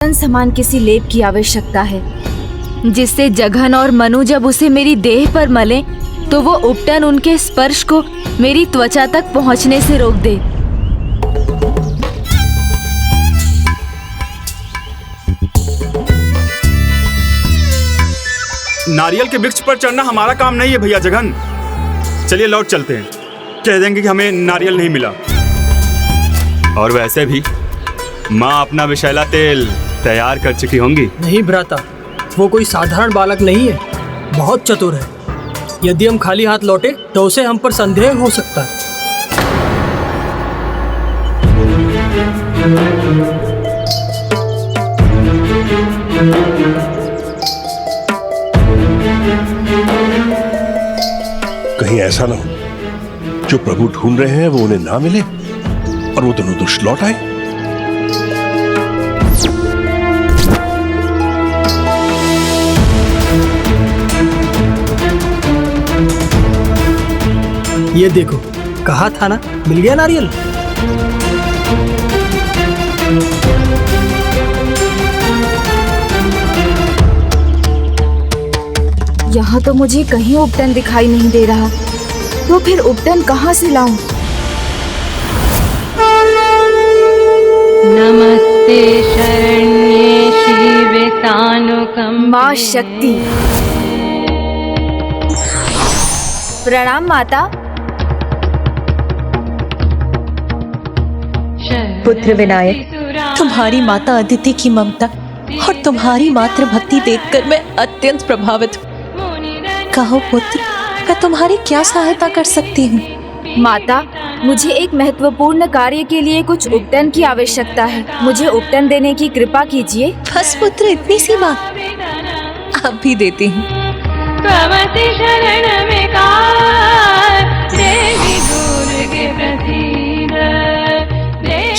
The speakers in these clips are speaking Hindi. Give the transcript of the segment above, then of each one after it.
कौन समान किसी लेप की आवश्यकता है जिससे जघन और मनु जब उसे मेरी देह पर मले तो वो उपटन उनके स्पर्श को मेरी त्वचा तक पहुंचने से रोक दे। नारियल के वृक्ष पर चढ़ना हमारा काम नहीं है भैया जघन। चलिए लौट चलते हैं, कह देंगे कि हमें नारियल नहीं मिला। और वैसे भी माँ अपना विषैला तेल तैयार कर चुकी होंगी। नहीं भ्राता, वो कोई साधारण बालक नहीं है, बहुत चतुर है। यदि हम खाली हाथ लौटे तो उसे हम पर संदेह हो सकता है। कहीं ऐसा ना हो जो प्रभु ढूंढ रहे हैं वो उन्हें ना मिले और वो दोनों दुष्ट लौट आए। ये देखो, कहा था ना, मिल गया नारियल। यहाँ तो मुझे कहीं उपटन दिखाई नहीं दे रहा, तो फिर उपटन कहाँ से लाऊं? नमस्ते शरण्ये शिवे तानुकंपे। माँ शक्ति। प्रणाम माता। पुत्र विनायक, तुम्हारी माता अदिति की ममता और तुम्हारी मातृ भक्ति देखकर मैं अत्यंत प्रभावित हूँ। कहो पुत्र, मैं तुम्हारी क्या सहायता कर सकती हूँ? माता, मुझे एक महत्वपूर्ण कार्य के लिए कुछ उपटन की आवश्यकता है। मुझे उपटन देने की कृपा कीजिए। बस पुत्र, इतनी सी बात? अब भी देती हूँ।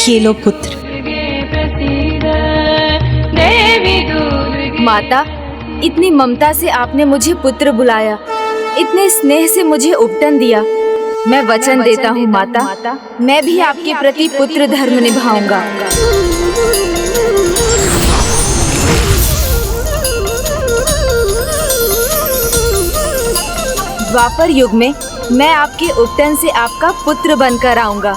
ये लो पुत्र। माता, इतनी ममता से आपने मुझे पुत्र बुलाया, इतने स्नेह से मुझे उपटन दिया। मैं वचन देता हूँ माता, मैं भी आपके प्रति पुत्र धर्म निभाऊंगा। द्वापर युग में मैं आपके उपटन से आपका पुत्र बनकर आऊंगा।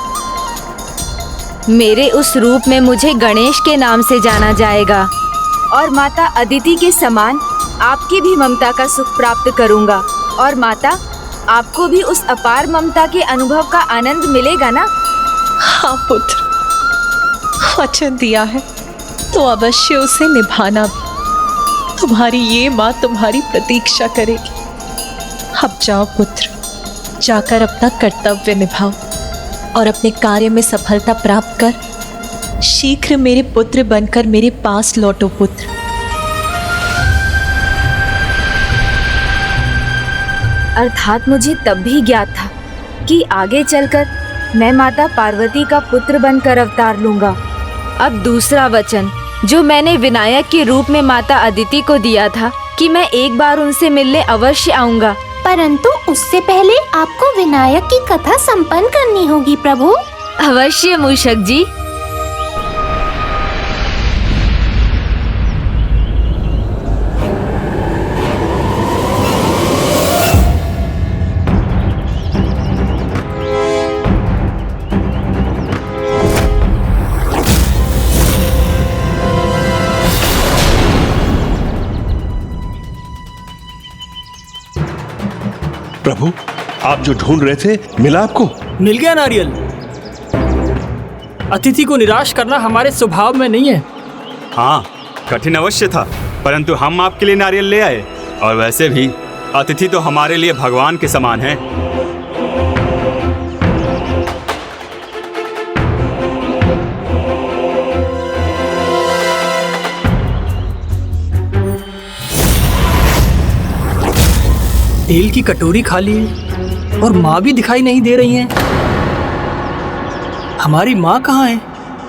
मेरे उस रूप में मुझे गणेश के नाम से जाना जाएगा और माता अदिति के समान आपकी भी ममता का सुख प्राप्त करूंगा। और माता, आपको भी उस अपार ममता के अनुभव का आनंद मिलेगा ना? हाँ पुत्र, वचन दिया है तो अवश्य उसे निभाना भी। तुम्हारी ये माँ तुम्हारी प्रतीक्षा करेगी। अब जाओ पुत्र, जाकर अपना कर्तव्य निभाओ और अपने कार्य में सफलता प्राप्त कर शीघ्र मेरे पुत्र बनकर मेरे पास लौटो पुत्र। अर्थात मुझे तब भी ज्ञात था कि आगे चलकर मैं माता पार्वती का पुत्र बनकर अवतार लूंगा। अब दूसरा वचन जो मैंने विनायक के रूप में माता अदिति को दिया था कि मैं एक बार उनसे मिलने अवश्य आऊंगा। परंतु उससे पहले आपको विनायक की कथा संपन्न करनी होगी प्रभु। अवश्य मूषक जी। प्रभु, आप जो ढूंढ रहे थे मिला आपको? मिल गया नारियल। अतिथि को निराश करना हमारे स्वभाव में नहीं है। हाँ, कठिन अवश्य था, परंतु हम आपके लिए नारियल ले आए। और वैसे भी अतिथि तो हमारे लिए भगवान के समान है। तेल की कटोरी खाली है और माँ भी दिखाई नहीं दे रही हैं। हमारी माँ कहाँ है?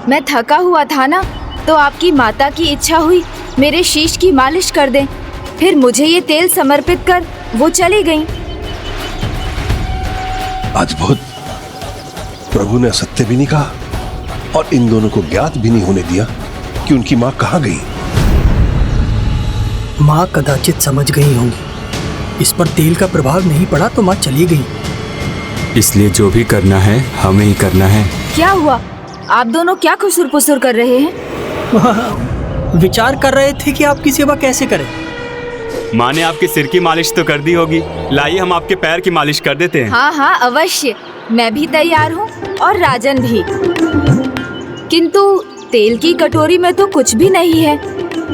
मैं थका हुआ था ना, तो आपकी माता की इच्छा हुई मेरे शीश की मालिश कर दें। फिर मुझे ये तेल समर्पित कर वो चली गईं। अद्भुत। प्रभु ने असत्य भी नहीं कहा और इन दोनों को ज्ञात भी नहीं होने दिया कि उनकी माँ कहाँ गई। माँ कदाचित समझ गई होंगी। इस पर तेल का प्रभाव नहीं पड़ा तो माँ चली गई। इसलिए जो भी करना है हमें ही करना है। क्या हुआ? आप दोनों क्या खुसुर पुसुर कर रहे हैं? विचार कर रहे थे कि आपकी सेवा कैसे करें। माँ ने आपके सिर की मालिश तो कर दी होगी, लाइए हम आपके पैर की मालिश कर देते हैं। हाँ हाँ अवश्य, मैं भी तैयार हूँ और राजन भी। किंतु तेल की कटोरी में तो कुछ भी नहीं है,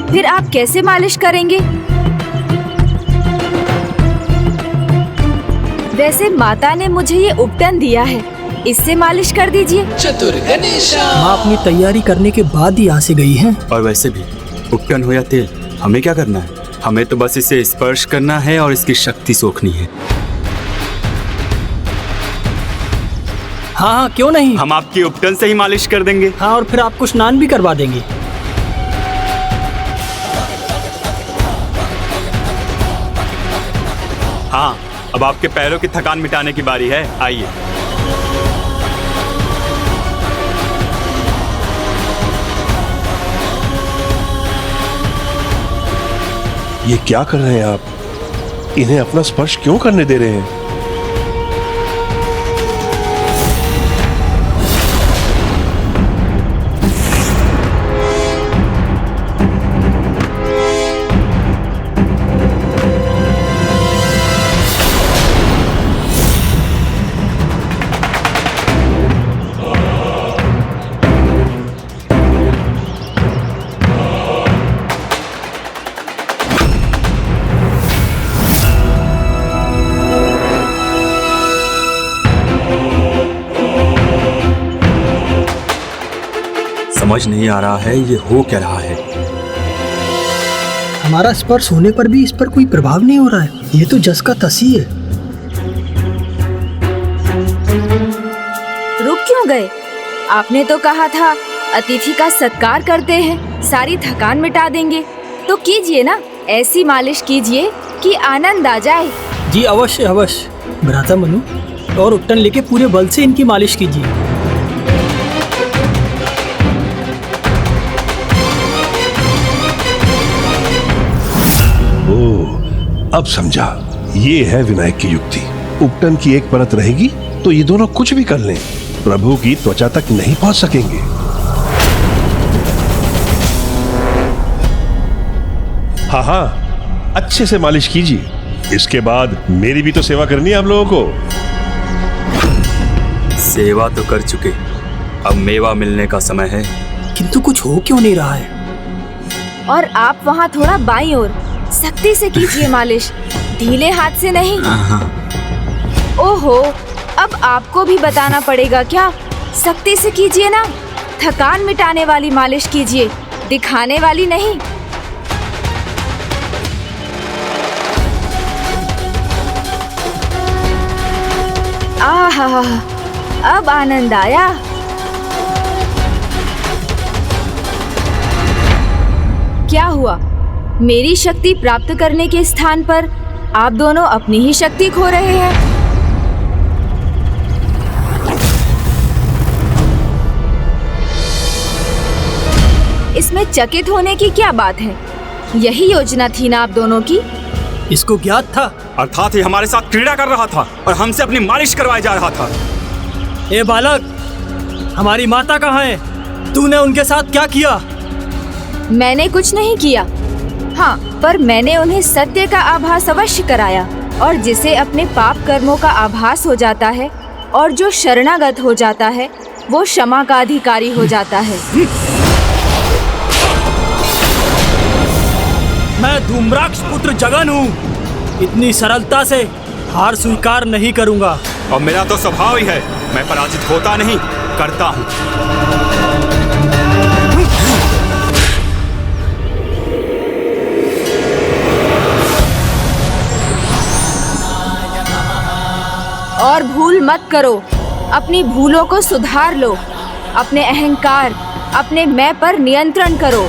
फिर आप कैसे मालिश करेंगे? वैसे माता ने मुझे ये उपटन दिया है, इससे मालिश कर दीजिए। माँ अपनी तैयारी करने के बाद ही यहाँ से गई हैं। और वैसे भी उपटन हो या तेल, हमें क्या करना है? हमें तो बस इसे स्पर्श करना है और इसकी शक्ति सोखनी है। हाँ हाँ क्यों नहीं, हम आपकी उपटन से ही मालिश कर देंगे। हाँ और फिर आपको स्नान भी करवा देंगे। हाँ, अब आपके पैरों की थकान मिटाने की बारी है, आइए। ये क्या कर रहे हैं आप? इन्हें अपना स्पर्श क्यों करने दे रहे हैं? समझ नहीं आ रहा है ये हो क्या रहा है। हमारा स्पर्श होने पर भी इस पर कोई प्रभाव नहीं हो रहा है। ये तो जस का तस ही है। रुक क्यों गए? आपने तो कहा था अतिथि का सत्कार करते हैं, सारी थकान मिटा देंगे। तो कीजिए ना, ऐसी मालिश कीजिए कि आनंद आ जाए। जी अवश्य अवश्य। भ्राता मनु, और उपटन लेके पूरे बल से इनकी मालिश कीजिए। अब समझा, ये है विनायक की युक्ति। उपटन की एक परत रहेगी तो ये दोनों कुछ भी कर लें, प्रभु की त्वचा तक नहीं पहुंच सकेंगे। हाँ हाँ, अच्छे से मालिश कीजिए। इसके बाद मेरी भी तो सेवा करनी है आप लोगों को। सेवा तो कर चुके, अब मेवा मिलने का समय है। किंतु कुछ हो क्यों नहीं रहा है? और आप वहाँ थोड़ा बाईं ओर सख्ती से कीजिए मालिश, ढीले हाथ से नहीं। ओहो, अब आपको भी बताना पड़ेगा क्या? सख्ती से कीजिए ना, थकान मिटाने वाली मालिश कीजिए, दिखाने वाली नहीं। आहा, अब आनंद आया। क्या हुआ? मेरी शक्ति प्राप्त करने के स्थान पर आप दोनों अपनी ही शक्ति खो रहे हैं। इसमें चकित होने की क्या बात है? यही योजना थी ना आप दोनों की? इसको ज्ञात था। अर्थात ये हमारे साथ क्रीड़ा कर रहा था और हमसे अपनी मालिश करवाए जा रहा था। ए बालक, हमारी माता कहाँ है? तूने उनके साथ क्या किया? मैंने कुछ नहीं किया। हाँ, पर मैंने उन्हें सत्य का आभास अवश्य कराया, और जिसे अपने पाप कर्मों का आभास हो जाता है और जो शरणागत हो जाता है वो क्षमा का अधिकारी हो जाता है। मैं धूम्राक्ष पुत्र जगन हूँ, इतनी सरलता से हार स्वीकार नहीं करूँगा। और मेरा तो स्वभाव ही है, मैं पराजित होता नहीं, करता हूँ। और भूल मत करो, अपनी भूलों को सुधार लो, अपने अहंकार, अपने मैं पर नियंत्रण करो।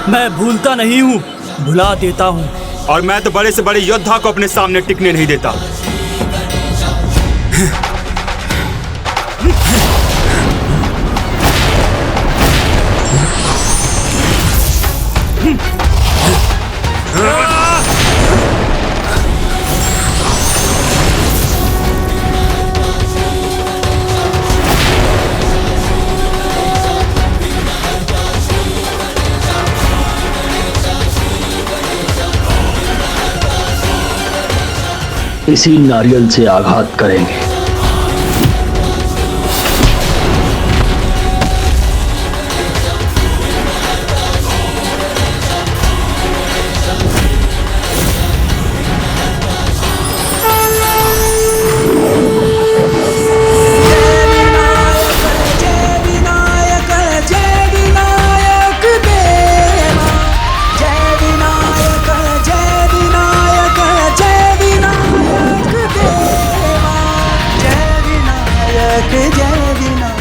मैं भूलता नहीं हूँ, भुला देता हूँ। और मैं तो बड़े से बड़े योद्धा को अपने सामने टिकने नहीं देता। इसी नारियल से आघात करेंगे।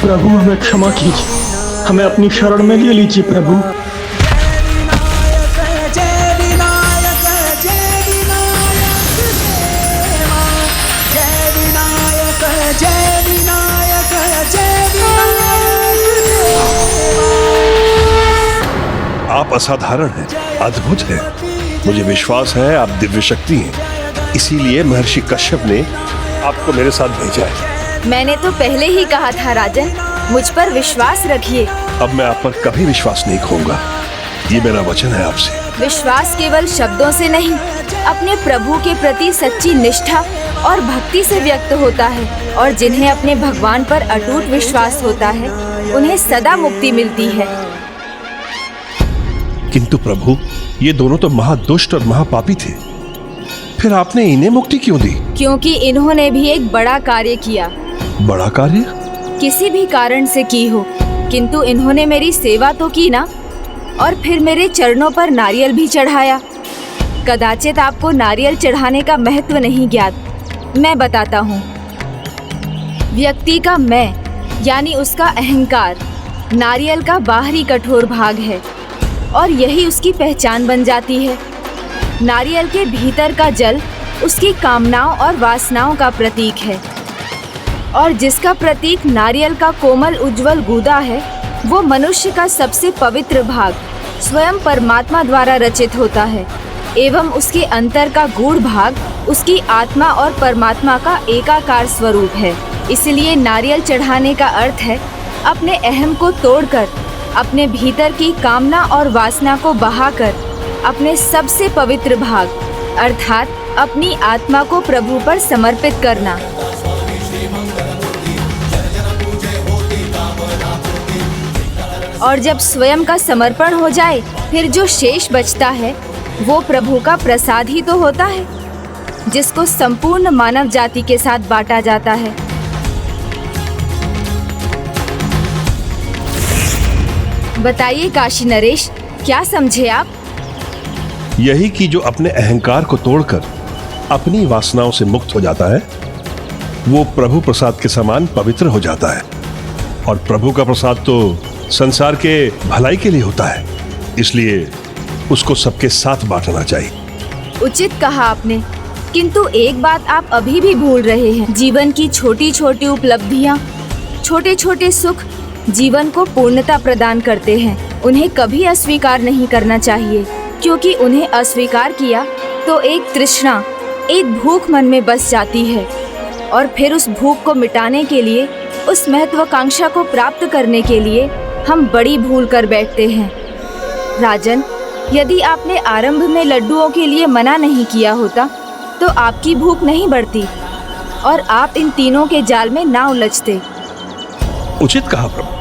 प्रभु हमें क्षमा कीजिए, हमें अपनी शरण में ले लीजिए प्रभु। आप असाधारण हैं, अद्भुत हैं। मुझे विश्वास है आप दिव्य शक्ति हैं, इसीलिए महर्षि कश्यप ने आपको मेरे साथ भेजा है। मैंने तो पहले ही कहा था राजन, मुझ पर विश्वास रखिए। अब मैं आप पर कभी विश्वास नहीं खोऊंगा, ये मेरा वचन है आपसे। विश्वास केवल शब्दों से नहीं, अपने प्रभु के प्रति सच्ची निष्ठा और भक्ति से व्यक्त होता है, और जिन्हें अपने भगवान पर अटूट विश्वास होता है उन्हें सदा मुक्ति मिलती है। किंतु प्रभु, ये दोनों तो महादुष्ट और महापापी थे, फिर आपने इन्हें मुक्ति क्यों दी? क्योंकि इन्होंने भी एक बड़ा कार्य किया। बड़ा कार्य? किसी भी कारण से की हो, किंतु इन्होंने मेरी सेवा तो की ना, और फिर मेरे चरणों पर नारियल भी चढ़ाया। कदाचित आपको नारियल चढ़ाने का महत्व नहीं ज्ञात। मैं बताता हूँ। व्यक्ति का मैं यानी उसका अहंकार नारियल का बाहरी कठोर भाग है, और यही उसकी पहचान बन जाती है। नारियल के भीतर का जल उसकी कामनाओं और वासनाओं का प्रतीक है, और जिसका प्रतीक नारियल का कोमल उज्जवल गूदा है, वो मनुष्य का सबसे पवित्र भाग स्वयं परमात्मा द्वारा रचित होता है, एवं उसके अंतर का गूढ़ भाग उसकी आत्मा और परमात्मा का एकाकार स्वरूप है। इसलिए नारियल चढ़ाने का अर्थ है अपने अहम को तोड़कर, अपने भीतर की कामना और वासना को बहाकर अपने सबसे पवित्र भाग अर्थात अपनी आत्मा को प्रभु पर समर्पित करना। और जब स्वयं का समर्पण हो जाए, फिर जो शेष बचता है वो प्रभु का प्रसाद ही तो होता है, जिसको संपूर्ण मानव जाति के साथ बांटा जाता है। बताइए काशी नरेश, क्या समझे आप? यही कि जो अपने अहंकार को तोड़कर अपनी वासनाओं से मुक्त हो जाता है, वो प्रभु प्रसाद के समान पवित्र हो जाता है। और प्रभु का प्रसाद तो संसार के भलाई के लिए होता है, इसलिए उसको सबके साथ बांटना चाहिए। उचित कहा आपने, किंतु एक बात आप अभी भी भूल रहे हैं। जीवन की छोटी छोटी उपलब्धियां, छोटे छोटे सुख जीवन को पूर्णता प्रदान करते हैं। उन्हें कभी अस्वीकार नहीं करना चाहिए, क्योंकि उन्हें अस्वीकार किया तो एक तृष्णा, एक भूख मन में बस जाती है, और फिर उस भूख को मिटाने के लिए, उस महत्वाकांक्षा को प्राप्त करने के लिए हम बड़ी भूल कर बैठते हैं। राजन, यदि आपने आरंभ में लड्डुओं के लिए मना नहीं किया होता तो आपकी भूख नहीं बढ़ती और आप इन तीनों के जाल में ना उलझते। उचित कहा प्रभु।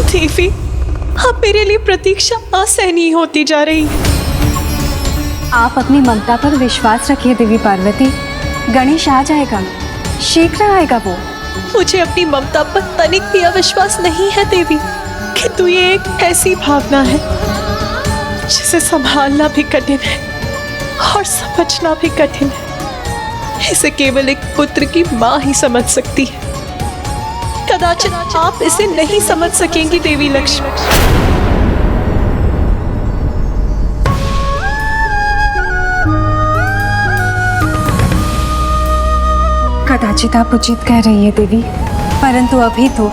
देवी, अब मेरे लिए प्रतीक्षा असहनीय होती जा रही है। आप अपनी ममता पर विश्वास रखिए देवी पार्वती, गणेश आ जाएगा, शीघ्र आएगा वो। मुझे अपनी ममता पर तनिक भी अविश्वास नहीं है देवी, किंतु ये एक ऐसी भावना है जिसे संभालना भी कठिन है और समझना भी कठिन है। इसे केवल एक पुत्र की माँ ही समझ सकती है। कदाचित आप इसे नहीं समझ सकेंगी देवी लक्ष्मी। कदाचित आप उचित कह रही है देवी, परंतु अभी तो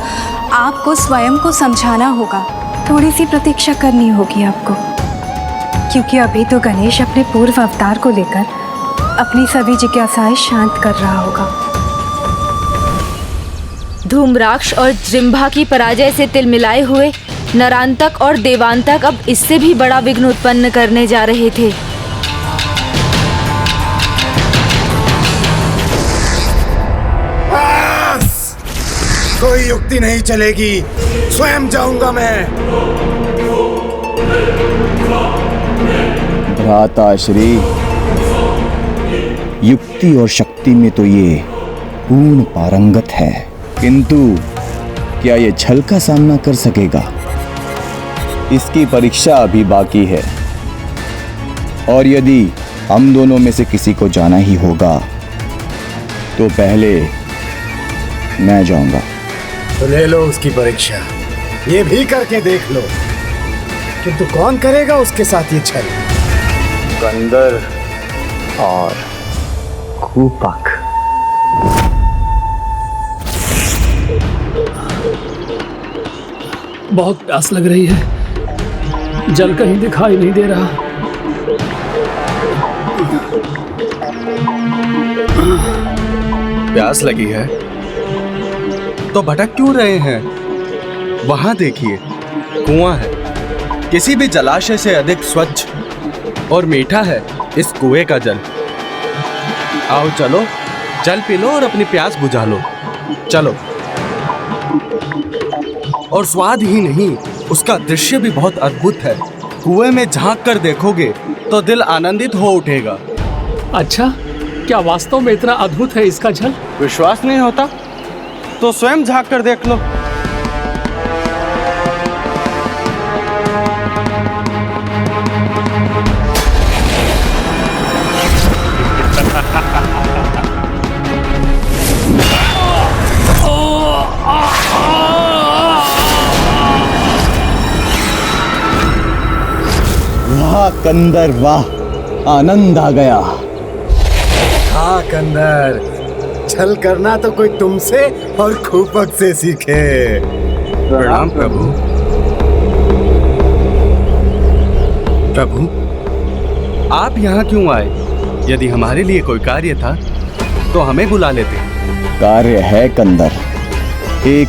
आपको स्वयं को समझाना होगा। थोड़ी सी प्रतीक्षा करनी होगी आपको, क्योंकि अभी तो गणेश अपने पूर्व अवतार को लेकर अपनी सभी जिज्ञासाएं शांत कर रहा होगा। धूम्राक्ष और जृंभा की पराजय से तिलमिलाए हुए नरांतक और देवांतक अब इससे भी बड़ा विघ्न उत्पन्न करने जा रहे थे। कोई युक्ति नहीं चलेगी, स्वयं जाऊंगा मैं। भ्राताश्री, युक्ति और शक्ति में तो ये पूर्ण पारंगत है, किंतु क्या ये छल का सामना कर सकेगा? इसकी परीक्षा अभी बाकी है, और यदि हम दोनों में से किसी को जाना ही होगा तो पहले मैं जाऊंगा। तो ले लो उसकी परीक्षा, ये भी करके देख लो, किंतु कौन करेगा उसके साथ ये छल? कंदर और खूपक। बहुत प्यास लग रही है, जल कहीं दिखाई नहीं दे रहा। प्यास लगी है तो भटक क्यों रहे हैं? वहां देखिए, कुआं है। किसी भी जलाशय से अधिक स्वच्छ और मीठा है इस कुएं का जल। आओ चलो, जल पी लो और अपनी प्यास बुझा लो। चलो। और स्वाद ही नहीं, उसका दृश्य भी बहुत अद्भुत है। कुएं में झांक कर देखोगे तो दिल आनंदित हो उठेगा। अच्छा, क्या वास्तव में इतना अद्भुत है इसका जल? विश्वास नहीं होता तो स्वयं झांक कर देख लो। वाह कंदर, वाह, आनंद आ गया। हाँ कंदर, छल करना तो कोई तुमसे और खूपक से सीखे। प्रणाम प्रभु। प्रभु, आप यहाँ क्यों आए? यदि हमारे लिए कोई कार्य था तो हमें बुला लेते। कार्य है कंदर, एक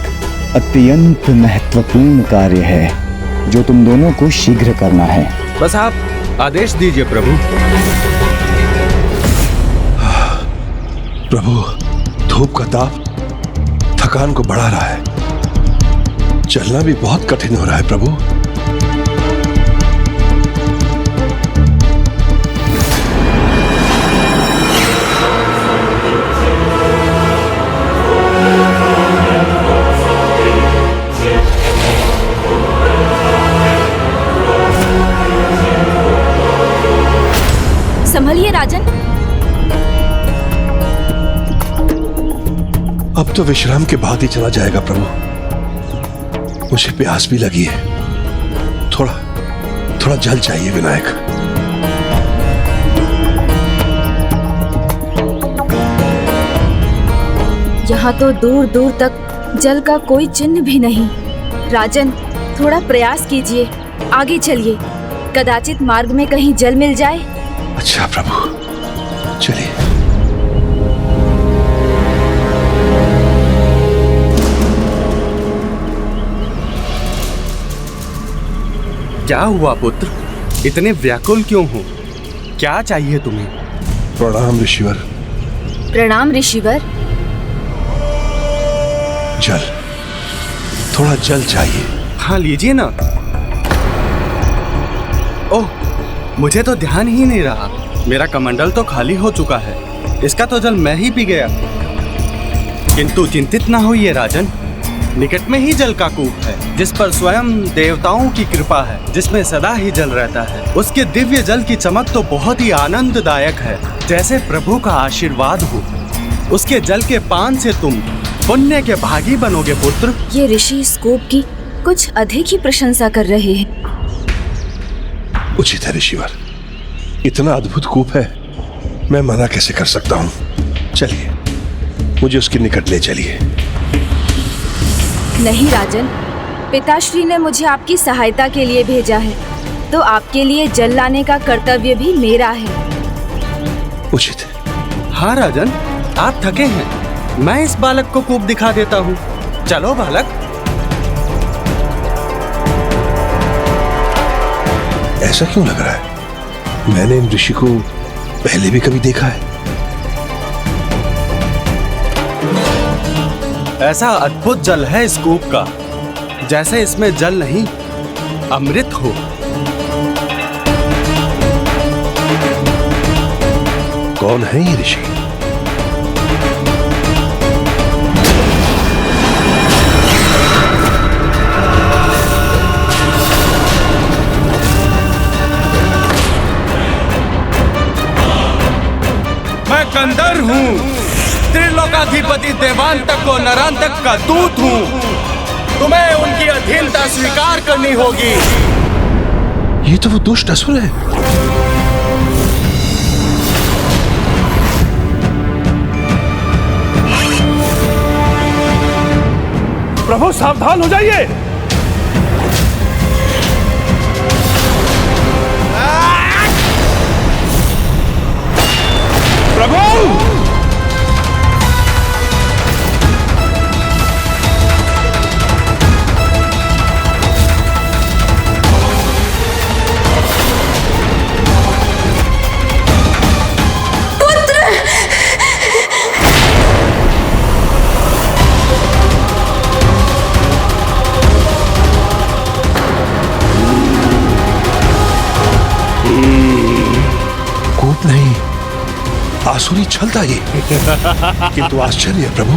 अत्यंत महत्वपूर्ण कार्य है जो तुम दोनों को शीघ्र करना है। बस आप आदेश दीजिए प्रभु। प्रभु, धूप का ताप थकान को बढ़ा रहा है, चलना भी बहुत कठिन हो रहा है प्रभु। संभलिए राजन। अब तो विश्राम के बाद ही चला जाएगा प्रभु। मुझे प्यास भी लगी है, थोड़ा जल चाहिए विनायक। यहाँ तो दूर दूर तक जल का कोई चिन्ह भी नहीं। राजन, थोड़ा प्रयास कीजिए, आगे चलिए, कदाचित मार्ग में कहीं जल मिल जाए। अच्छा प्रभु, चलिए। क्या हुआ पुत्र? इतने व्याकुल क्यों हो? क्या चाहिए तुम्हें? प्रणाम ऋषिवर। प्रणाम ऋषिवर। जल, थोड़ा जल चाहिए। हाँ लीजिए ना। ओह, मुझे तो ध्यान ही नहीं रहा। मेरा कमंडल तो खाली हो चुका है, इसका तो जल मैं ही पी गया। किंतु चिंतित ना होइए राजन, निकट में ही जल का कूप है जिस पर स्वयं देवताओं की कृपा है, जिसमें सदा ही जल रहता है। उसके दिव्य जल की चमक तो बहुत ही आनंददायक है, जैसे प्रभु का आशीर्वाद हो। उसके जल के पान से तुम पुण्य के भागी बनोगे पुत्र। ये ऋषि इस कूप की कुछ अधिक ही प्रशंसा कर रहे हैं। उचित है ऋषिवर, इतना अद्भुत कूप है, मैं मना कैसे कर सकता हूँ। चलिए, मुझे उसके निकट ले चलिए। नहीं राजन, पिताश्री ने मुझे आपकी सहायता के लिए भेजा है, तो आपके लिए जल लाने का कर्तव्य भी मेरा है। उचित है। हाँ राजन, आप थके हैं, मैं इस बालक को कूप दिखा देता हूँ। चलो बालक। ऐसा क्यों लग रहा है? मैंने इन ऋषि को पहले भी कभी देखा है। ऐसा अद्भुत जल है इस कूप का, जैसे इसमें जल नहीं अमृत हो। कौन है ये ऋषि? मैं कंदर हूँ, त्रिलोकाधिपति देवांतक और नरांतक का दूत हूँ। तुम्हें उनकी अधीनता स्वीकार करनी होगी। ये तो वो दुष्ट असुर है। प्रभु सावधान हो जाइए। प्रभु! कूप नहीं, आसुरी छलता ये। किंतु आश्चर्य है प्रभु,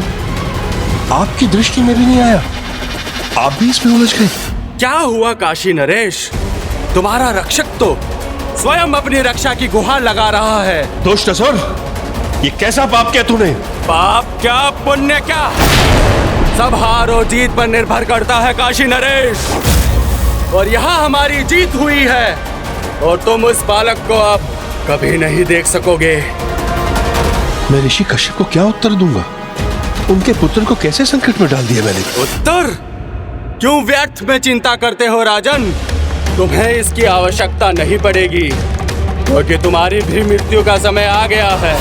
आपकी दृष्टि में भी नहीं आया, आप भी इसमें उलझ गए। क्या हुआ काशी नरेश? तुम्हारा रक्षक तो स्वयं अपनी रक्षा की गुहार लगा रहा है। दुष्ट असुर, ये कैसा पाप किया तूने? पाप क्या पुण्य क्या, सब हार और जीत पर निर्भर करता है काशी नरेश। और यहाँ हमारी जीत हुई है और तुम उस बालक को अब कभी नहीं देख सकोगे। मैं ऋषि कश्यप को क्या उत्तर दूंगा? उनके पुत्र को कैसे संकट में डाल दिया मैंने? उत्तर? क्यों व्यर्थ में चिंता करते हो राजन? तुम्हें इसकी आवश्यकता नहीं पड़ेगी, क्योंकि तुम्हारी भी मृत्यु का समय आ गया है।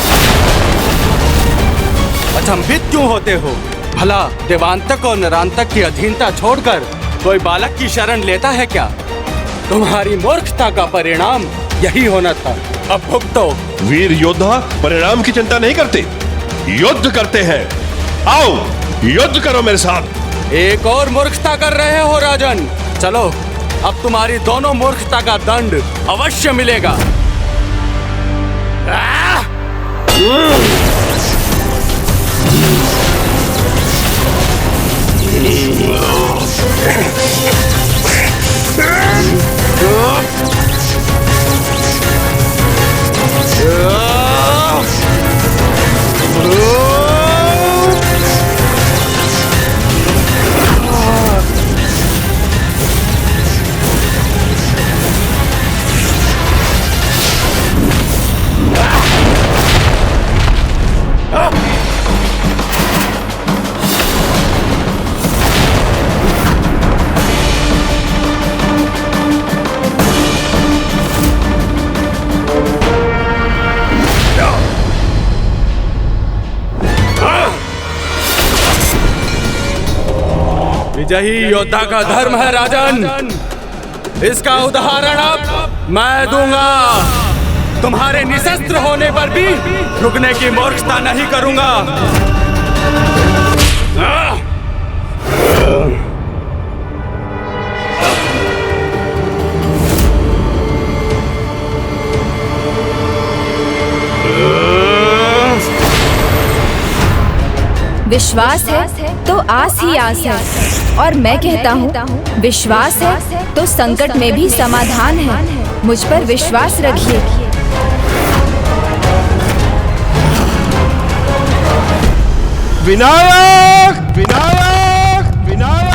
अचंभित क्यों होते हो? भला देवांतक और नरांतक की अधीनता छोड़कर कोई बालक की शरण लेता है क्या? तुम्हारी मूर्खता का परिणाम यही होना था। अब भुगतो। वीर योद्धा परिणाम की चिंता नहीं करते, युद्ध करते हैं। आओ युद्ध करो मेरे साथ। एक और मूर्खता कर रहे हो राजन। चलो, अब तुम्हारी दोनों मूर्खता का दंड अवश्य मिलेगा। विजयी योद्धा का धर्म है राजन। इसका उदाहरण अब मैं दूंगा। तुम्हारे निशस्त्र होने पर भी रुकने की मूर्खता नहीं करूंगा। विश्वास है तो आस ही आस है, और मैं कहता हूँ विश्वास है तो संकट में भी समाधान है। मुझ पर विश्वास रखिए। विनायक विनायक विनायक।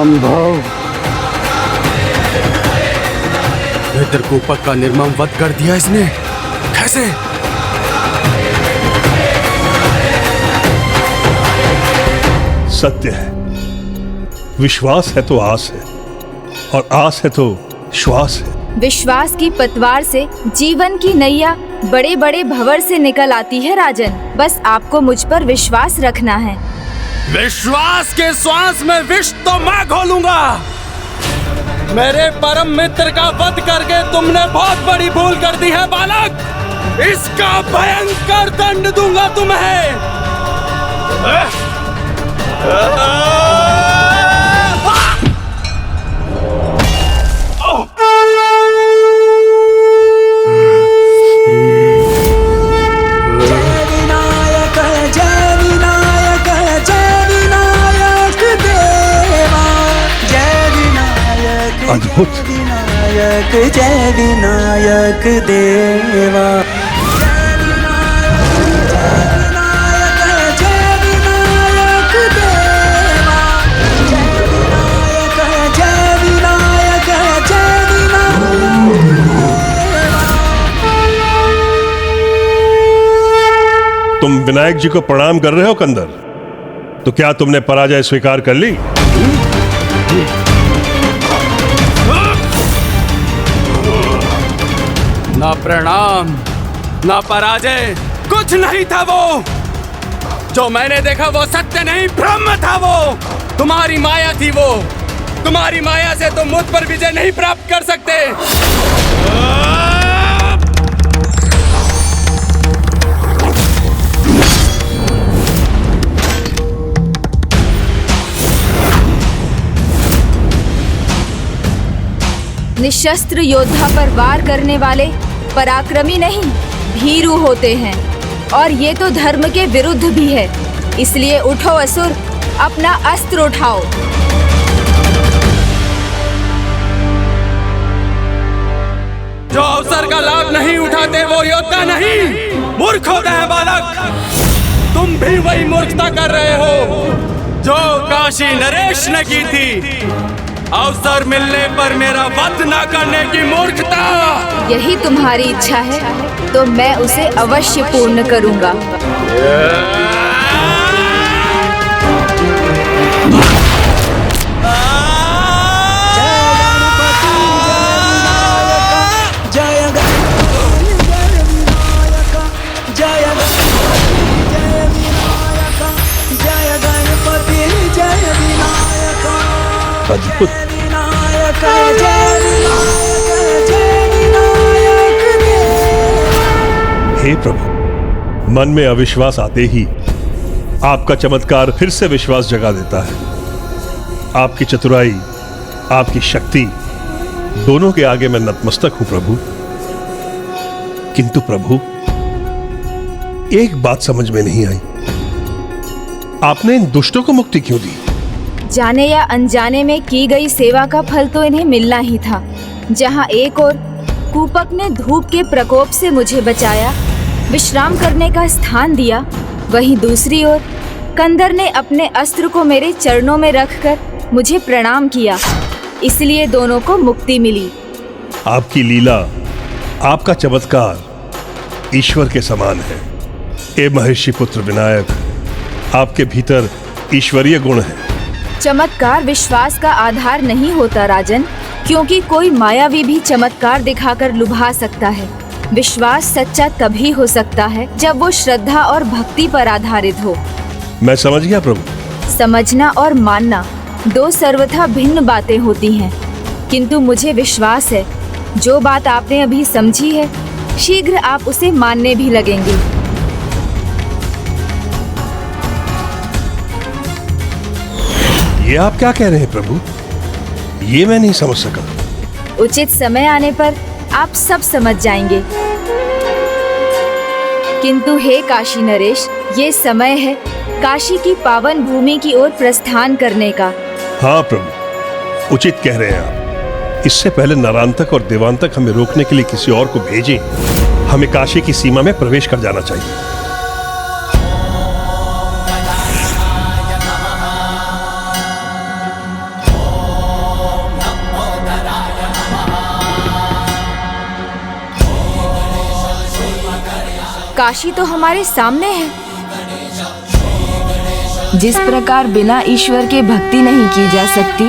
असंभव। पितृकूपक का निर्मम वध कर दिया इसने। कैसे? सत्य है, विश्वास है तो आस है, और आस है तो श्वास है। विश्वास की पतवार से जीवन की नैया बड़े बड़े भंवर से निकल आती है राजन। बस आपको मुझ पर विश्वास रखना है। विश्वास के श्वास में विष तो मैं घोलूंगा। मेरे परम मित्र का वध करके तुमने बहुत बड़ी भूल कर दी है बालक। इसका भयंकर दंड दूंगा तुम्हें। अद्भुत। विनायक जय विनायक देवा। तुम विनायक जी को प्रणाम कर रहे हो कंदर? तो क्या तुमने पराजय स्वीकार कर ली? ना प्रणाम ना पराजय, कुछ नहीं था वो। जो मैंने देखा वो सत्य नहीं, ब्रह्म था वो। तुम्हारी माया थी वो। तुम्हारी माया से तुम मुझ पर विजय नहीं प्राप्त कर सकते। निशस्त्र योद्धा पर वार करने वाले पराक्रमी नहीं, भीरू होते हैं, और ये तो धर्म के विरुद्ध भी है। इसलिए उठो असुर, अपना अस्त्र उठाओ। जो अवसर का लाभ नहीं उठाते वो योद्धा नहीं, मूर्ख होते हैं बालक। तुम भी वही मूर्खता कर रहे हो जो काशी नरेश ने की थी। अवसर मिलने पर मेरा वध न करने की मूर्खता। यही तुम्हारी इच्छा है तो मैं उसे अवश्य पूर्ण करूंगा। अद्भुत। हे प्रभु, मन में अविश्वास आते ही आपका चमत्कार फिर से विश्वास जगा देता है। आपकी चतुराई, आपकी शक्ति दोनों के आगे मैं नतमस्तक हूं प्रभु। किंतु प्रभु, एक बात समझ में नहीं आई, आपने इन दुष्टों को मुक्ति क्यों दी? जाने या अनजाने में की गई सेवा का फल तो इन्हें मिलना ही था। जहाँ एक ओर कूपक ने धूप के प्रकोप से मुझे बचाया, विश्राम करने का स्थान दिया, वहीं दूसरी ओर कंदर ने अपने अस्त्र को मेरे चरणों में रखकर मुझे प्रणाम किया। इसलिए दोनों को मुक्ति मिली। आपकी लीला, आपका चमत्कार ईश्वर के समान है। हे महर्षि पुत्र विनायक, आपके भीतर ईश्वरीय गुण है। चमत्कार विश्वास का आधार नहीं होता राजन, क्योंकि कोई मायावी भी चमत्कार दिखाकर लुभा सकता है। विश्वास सच्चा तभी हो सकता है जब वो श्रद्धा और भक्ति पर आधारित हो। मैं समझ गया प्रभु। समझना और मानना दो सर्वथा भिन्न बातें होती हैं, किंतु मुझे विश्वास है जो बात आपने अभी समझी है, शीघ्र आप उसे मानने भी लगेंगे। ये आप क्या कह रहे हैं प्रभु? ये मैं नहीं समझ सका। उचित समय आने पर आप सब समझ जाएंगे। किंतु हे काशी नरेश, ये समय है काशी की पावन भूमि की ओर प्रस्थान करने का। हाँ प्रभु, उचित कह रहे हैं आप। इससे पहले नरांतक और देवांतक हमें रोकने के लिए किसी और को भेजें। हमें काशी की सीमा में प्रवेश कर जाना चाहिए। काशी तो हमारे सामने है। जिस प्रकार बिना ईश्वर के भक्ति नहीं की जा सकती,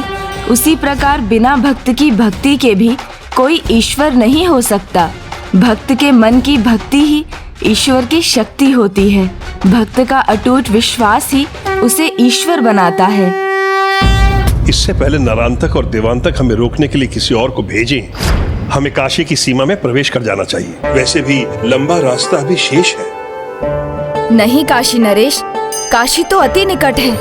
उसी प्रकार बिना भक्त की भक्ति के भी कोई ईश्वर नहीं हो सकता। भक्त के मन की भक्ति ही ईश्वर की शक्ति होती है। भक्त का अटूट विश्वास ही उसे ईश्वर बनाता है। इससे पहले नरांतक और देवांतक हमें रोकने के लिए किसी और को भेजें, हमें काशी की सीमा में प्रवेश कर जाना चाहिए। वैसे भी लंबा रास्ता अभी शेष है। नहीं काशी नरेश, काशी तो अति निकट है।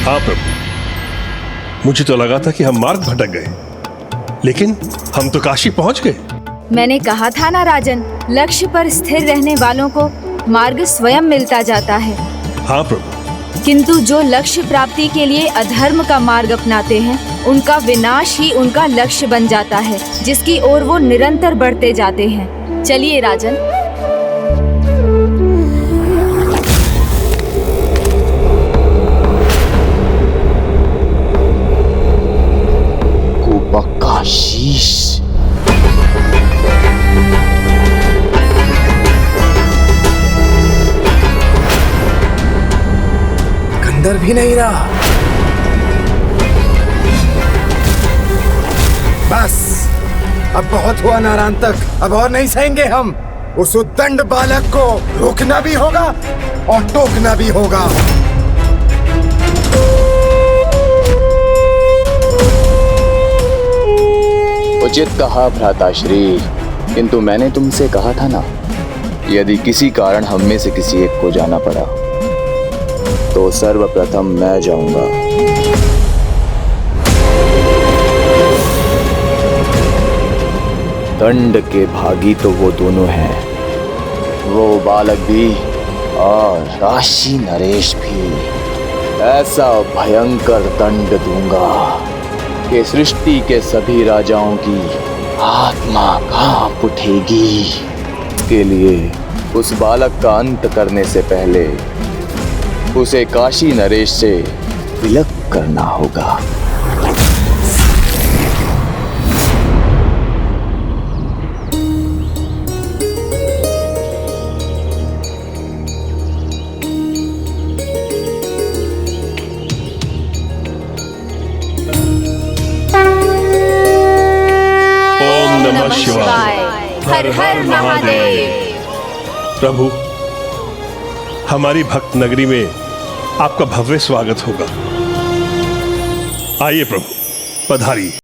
हाँ प्रभु, मुझे तो लगा था कि हम मार्ग भटक गए, लेकिन हम तो काशी पहुंच गए। मैंने कहा था ना राजन, लक्ष्य पर स्थिर रहने वालों को मार्ग स्वयं मिलता जाता है। हाँ प्रभु। किंतु जो लक्ष्य प्राप्ति के लिए अधर्म का मार्ग अपनाते हैं, उनका विनाश ही उनका लक्ष्य बन जाता है, जिसकी ओर वो निरंतर बढ़ते जाते हैं। चलिए राजन। शीश अंदर भी नहीं रहा। बस अब बहुत हुआ नारांतक, अब और नहीं सहेंगे हम। उस उद्दंड बालक को रोकना भी होगा और टोकना भी होगा। उचित कहा भ्राताश्री, किंतु मैंने तुमसे कहा था ना, यदि किसी कारण हम में से किसी एक को जाना पड़ा तो सर्वप्रथम मैं जाऊंगा। दंड के भागी तो वो दोनों हैं, वो बालक भी और काशी नरेश भी। ऐसा भयंकर दंड दूंगा कि सृष्टि के सभी राजाओं की आत्मा कांप उठेगी। इसके लिए उस बालक का अंत करने से पहले उसे काशी नरेश से विलक करना होगा। हर हर महादेव। प्रभु, हमारी भक्त नगरी में आपका भव्य स्वागत होगा। आइए प्रभु, पधारिए।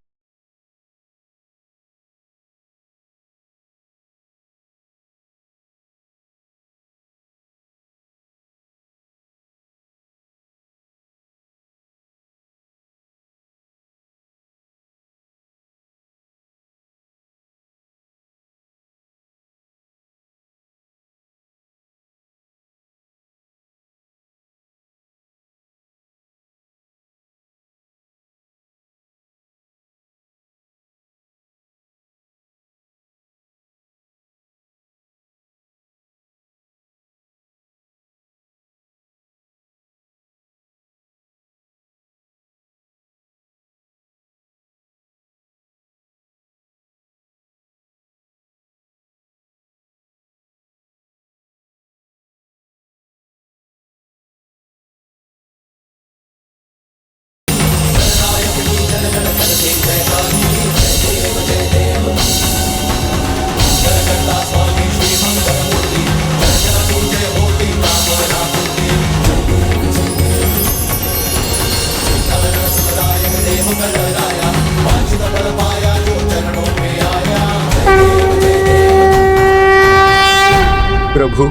प्रभु,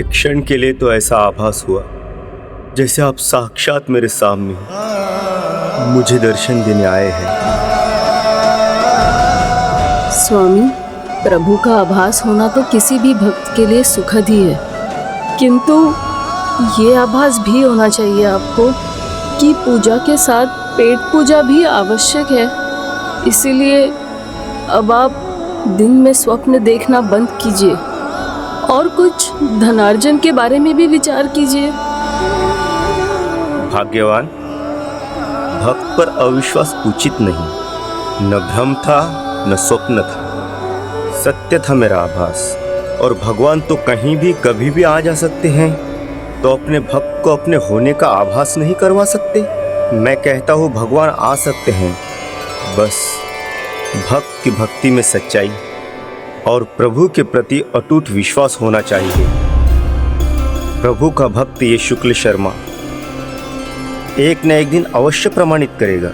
एक क्षण के लिए तो ऐसा आभास हुआ जैसे आप साक्षात मेरे सामने मुझे दर्शन देने आए हैं। स्वामी, प्रभु का आभास होना तो किसी भी भक्त के लिए सुखद ही है, किंतु ये आभास भी होना चाहिए आपको कि पूजा के साथ पेट पूजा भी आवश्यक है। इसीलिए अब आप दिन में स्वप्न देखना बंद कीजिए और कुछ धनार्जन के बारे में भी विचार कीजिए। भाग्यवान, भक्त पर अविश्वास उचित नहीं, न भ्रम था न स्वप्न था, सत्य था मेरा आभास। और भगवान तो कहीं भी कभी भी आ जा सकते हैं, तो अपने भक्त को अपने होने का आभास नहीं करवा सकते। मैं कहता हूँ भगवान आ सकते हैं, बस भक्त की भक्ति में सच्चाई और प्रभु के प्रति अटूट विश्वास होना चाहिए। प्रभु का भक्त ये शुक्ल शर्मा एक न एक दिन अवश्य प्रमाणित करेगा।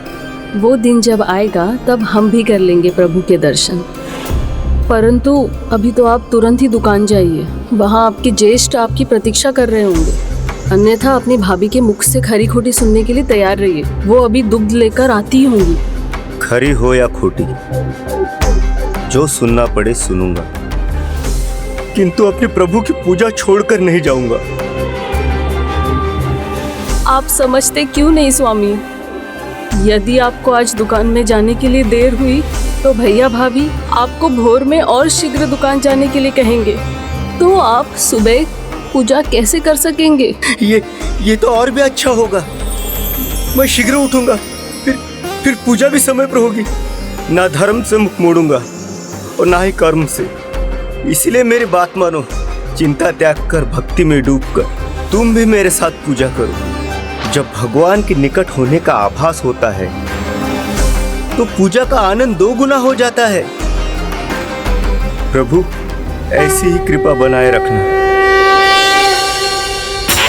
वो दिन जब आएगा तब हम भी कर लेंगे प्रभु के दर्शन। परंतु अभी तो आप तुरंत ही दुकान जाइए, वहाँ आपके ज्येष्ठ आपकी प्रतीक्षा कर रहे होंगे। अन्यथा अपनी भाभी के मुख से खरी खोटी सुनने के लिए तैयार रहिए, वो अभी दुग्ध लेकर आती ही होंगी। खरी हो या खोटी, जो सुनना पड़े सुनूंगा, किंतु अपने प्रभु की पूजा छोड़कर नहीं जाऊंगा। आप समझते क्यों नहीं स्वामी? यदि आपको आज दुकान में जाने के लिए देर हुई तो भैया भाभी आपको भोर में और शीघ्र दुकान जाने के लिए कहेंगे, तो आप सुबह पूजा कैसे कर सकेंगे? ये तो और भी अच्छा होगा। मैं शीघ्र उठूंगा, फिर पूजा भी समय पर होगी। ना धर्म से मुख मोड़ूंगा और ना ही कर्म से। इसलिए मेरी बात मानो, चिंता त्याग कर भक्ति में डूबकर तुम भी मेरे साथ पूजा करो। जब भगवान के निकट होने का आभास होता है तो पूजा का आनंद 2 गुना हो जाता है। प्रभु ऐसी ही कृपा बनाए रखना।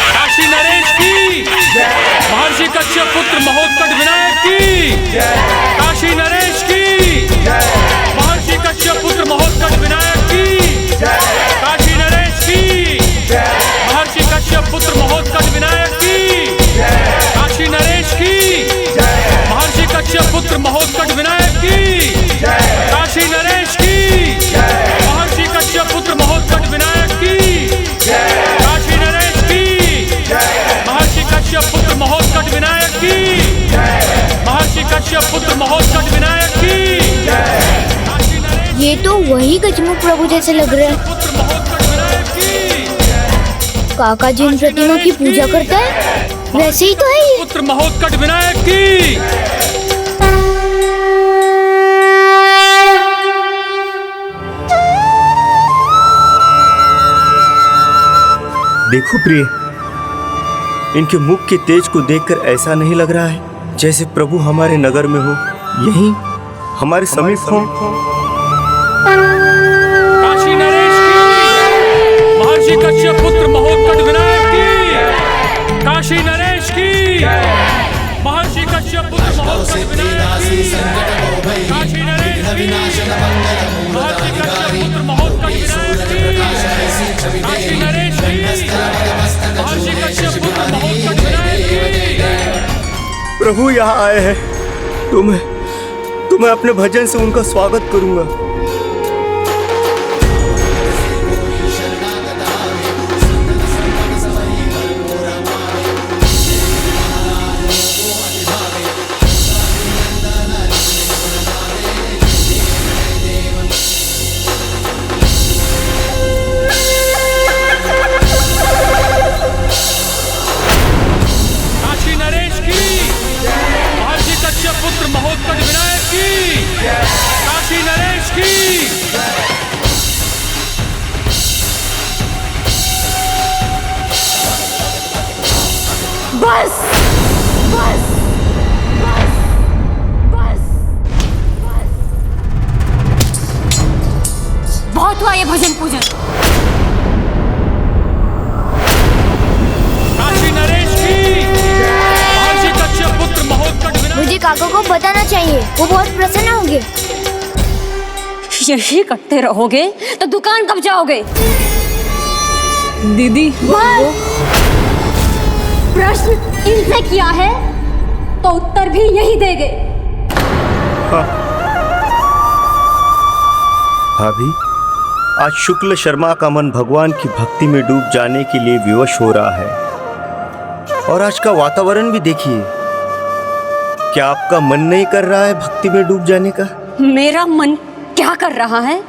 काशी नरेश की जय, महर्षि कश्यप पुत्र महोत्कट विनायक की जय, काशी नरेश की जय, महर्षि कश्यप पुत्र महोत्कट विनायक की जय, काशी नरेश की जय, महर्षि कश्यप पुत्र महोत्कट विनायक की जय, काशी नरेश की जय, महर्षि कश्यप पुत्र महोत्कट विनायक की जय, काशी नरेश की जय, महर्षि कश्यप पुत्र महोत्कट विनायक की जय, काशी नरेश की जय, महर्षि कश्यप पुत्र महोत्कट विनायक की जय, महर्षि कश्यप पुत्र महोत्कट विनायक की जय। ये तो वही गजमुख प्रभु जैसे लग रहे हैं। काका जिन प्रतिमा की पूजा करता है वैसे ही तो है ये। पुत्र महोत्कट विनायक की। देखो प्रिय, इनके मुख के तेज को देखकर ऐसा नहीं लग रहा है जैसे प्रभु हमारे नगर में हो, यहीं हमारे समीप हो। काशी नरेश की, महर्षि कश्यप पुत्र महोत्कट विनायक की, काशी नरेश की, महर्षि कश्यप पुत्र महोत्कट विनायक की, काशी नरेश की, महर्षि कश्यप पुत्र महोत्कट विनायक की, काशी नरेश की, महर्षि कश्यप पुत्र महोत्कट विनायक की। प्रभु यहाँ आए हैं, तो मैं अपने भजन से उनका स्वागत करूंगा। काशी नरेश की, महर्षि कश्यप पुत्र महोत्कट विनायक की, काशी नरेश की। बस बस बहुत हुआ ये भजन पूजन। काशी नरेश की, महर्षि कश्यप पुत्र महोत्कट विनायक। मुझे काका को बताना चाहिए, वो बहुत प्रसन्न होंगे। यही करते रहोगे तो दुकान कब जाओगे? दीदी प्रश्न इनसे किया है तो उत्तर भी यही देंगे। भाभी, आज शुक्ल शर्मा का मन भगवान की भक्ति में डूब जाने के लिए विवश हो रहा है। और आज का वातावरण भी देखिए, क्या आपका मन नहीं कर रहा है भक्ति में डूब जाने का? मेरा मन क्या कर रहा है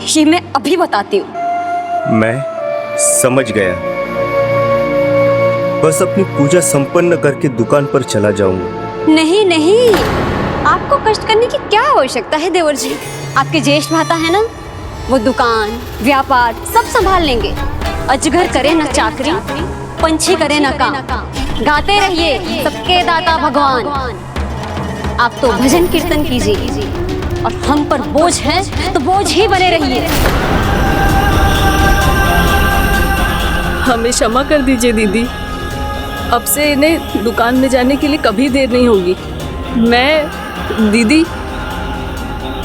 ये मैं अभी बताती हूँ। मैं समझ गया, बस अपनी पूजा संपन्न करके दुकान पर चला जाऊंगा। नहीं नहीं, आपको कष्ट करने की क्या आवश्यकता है देवर जी? आपके ज्येष्ठ भ्राता है ना, वो दुकान व्यापार सब संभाल लेंगे। अजगर करे न चाकरी, पंछी करे न काम, गाते रहिए सबके दाता भगवान। आप तो भजन कीर्तन कीजिए और हम पर बोझ है तो बोझ ही बने रहिए। हमें क्षमा कर दीजिए दीदी, अब से इन्हें दुकान में जाने के लिए कभी देर नहीं होगी। दीदी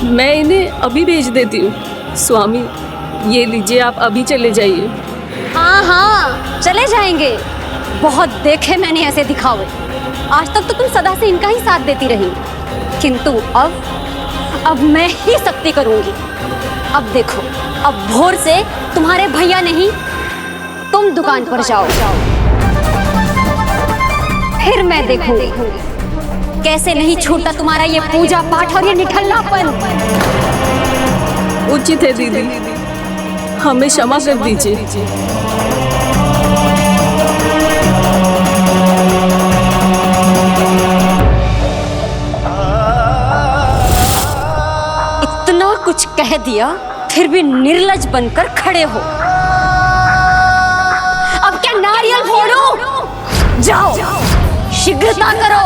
मैं इन्हें अभी भेज देती हूँ। स्वामी ये लीजिए, आप अभी चले जाइए। हाँ हाँ चले जाएंगे, बहुत देखे मैंने ऐसे दिखावे। आज तक तो तुम सदा से इनका ही साथ देती रही, किंतु अब मैं ही सख्ती करूंगी। अब देखो, अब भोर से तुम्हारे भैया नहीं तुम दुकान पर जाओ, फिर मैं देखूंगी कैसे नहीं छूटा तुम्हारा ये पूजा पाठ और ये निठल्लापन। उचित है दीदी, हमें क्षमा कर दीजिए। इतना कुछ कह दिया फिर भी निर्लज बनकर खड़े हो। अब क्या नारियल फोड़ो? जाओ शीघ्रता करो।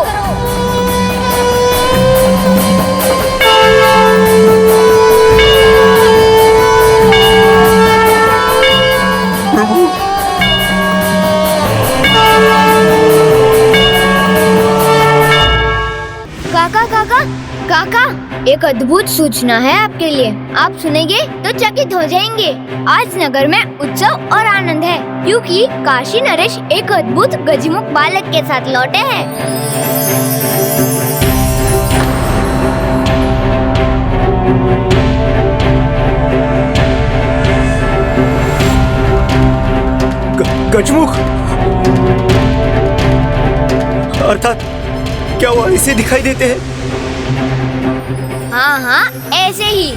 काका काका काका, एक अद्भुत सूचना है आपके लिए। आप सुनेंगे तो चकित हो जाएंगे। आज नगर में उत्सव और आनंद है, क्योंकि काशी नरेश एक अद्भुत गजमुख बालक के साथ लौटे हैं। गजमुख अर्थात क्या वो ऐसे दिखाई देते हैं? हाँ हाँ ऐसे ही,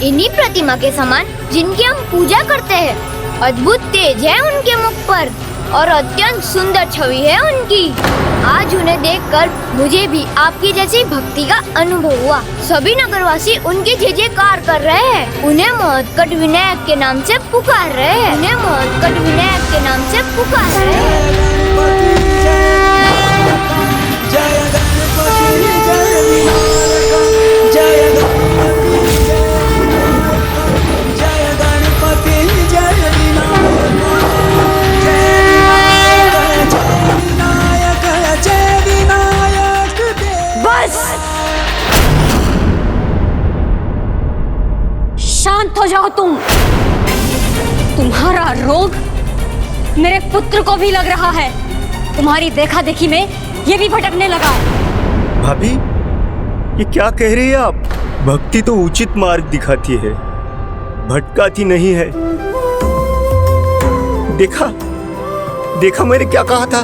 इन्हीं प्रतिमा के समान जिनकी हम पूजा करते हैं। अद्भुत तेज है उनके मुख पर और अत्यंत सुंदर छवि है उनकी। आज उन्हें देखकर मुझे भी आपकी जैसी भक्ति का अनुभव हुआ। सभी नगरवासी उनकी जय जयकार कर रहे हैं, उन्हें महत्कट विनायक के नाम से पुकार रहे हैं, उन्हें महत्कट विनायक के नाम से पुकार रहे हैं। शांत हो जाओ तुम। तुम्हारा रोग मेरे पुत्र को भी लग रहा है। तुम्हारी देखा देखी में ये भी भटकने लगा। भाभी ये क्या कह रही है आप? भक्ति तो उचित मार्ग दिखाती है, भटकाती नहीं है। देखा मैंने क्या कहा था?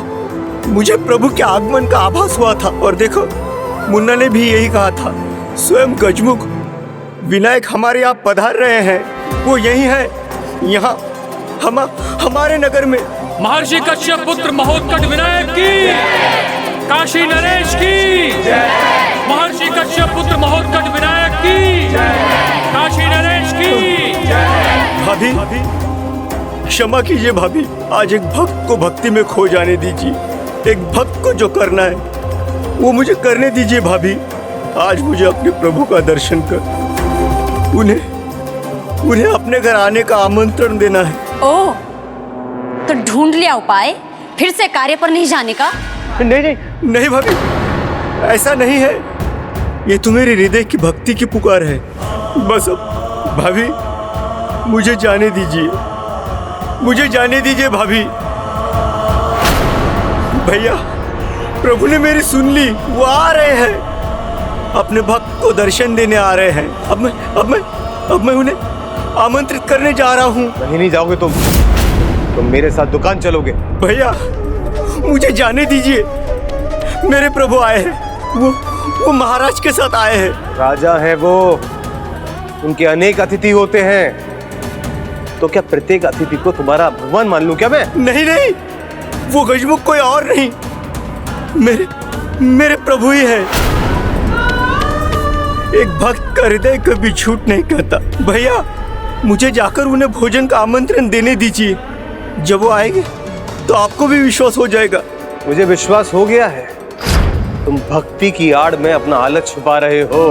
मुझे प्रभु के आगमन का आभास हुआ था। और देखो मुन्ना ने भी यही कहा था। स्वयं गजमुख विनायक हमारे यहाँ पधार रहे हैं। वो यही है, यहाँ हमारे नगर में। महर्षि कश्यप पुत्र महोत्कट विनायक की, काशी नरेश की, महर्षि कश्यप पुत्र महोत्कट विनायक की, काशी नरेश की। भाभी क्षमा कीजिए भाभी, आज एक भक्त को भक्ति में खो जाने दीजिए। एक भक्त को जो करना है वो मुझे करने दीजिए भाभी। आज मुझे अपने प्रभु का दर्शन कर उन्हें अपने घर आने का आमंत्रण देना है। ओह, तो ढूंढ लिया उपाय फिर से कार्य पर नहीं जाने का? नहीं भाभी, ऐसा नहीं है। ये तो मेरे हृदय की भक्ति की पुकार है। बस अब भाभी मुझे जाने दीजिए भाभी। भैया प्रभु ने मेरी सुन ली, वो आ रहे हैं, अपने भक्त को दर्शन देने आ रहे हैं। अब मैं उन्हें आमंत्रित करने जा रहा हूँ। कहीं नहीं जाओगे तुम मेरे साथ दुकान चलोगे। भैया मुझे जाने दीजिए, मेरे प्रभु आए हैं, वो महाराज के साथ आए हैं। राजा है वो, उनके अनेक अतिथि होते हैं। तो क्या प्रत्येक अतिथि को तुम्हारा भगवान मान लूं क्या मैं? नहीं, वो गजमुख कोई और नहीं, मेरे प्रभु ही है। एक भक्त का हृदय कभी झूठ नहीं कहता। भैया मुझे जाकर उन्हें भोजन का आमंत्रण देने दीजिए। जब वो आएंगे तो आपको भी विश्वास हो जाएगा। मुझे विश्वास हो गया है तुम भक्ति की आड़ में अपना हालत छुपा रहे हो।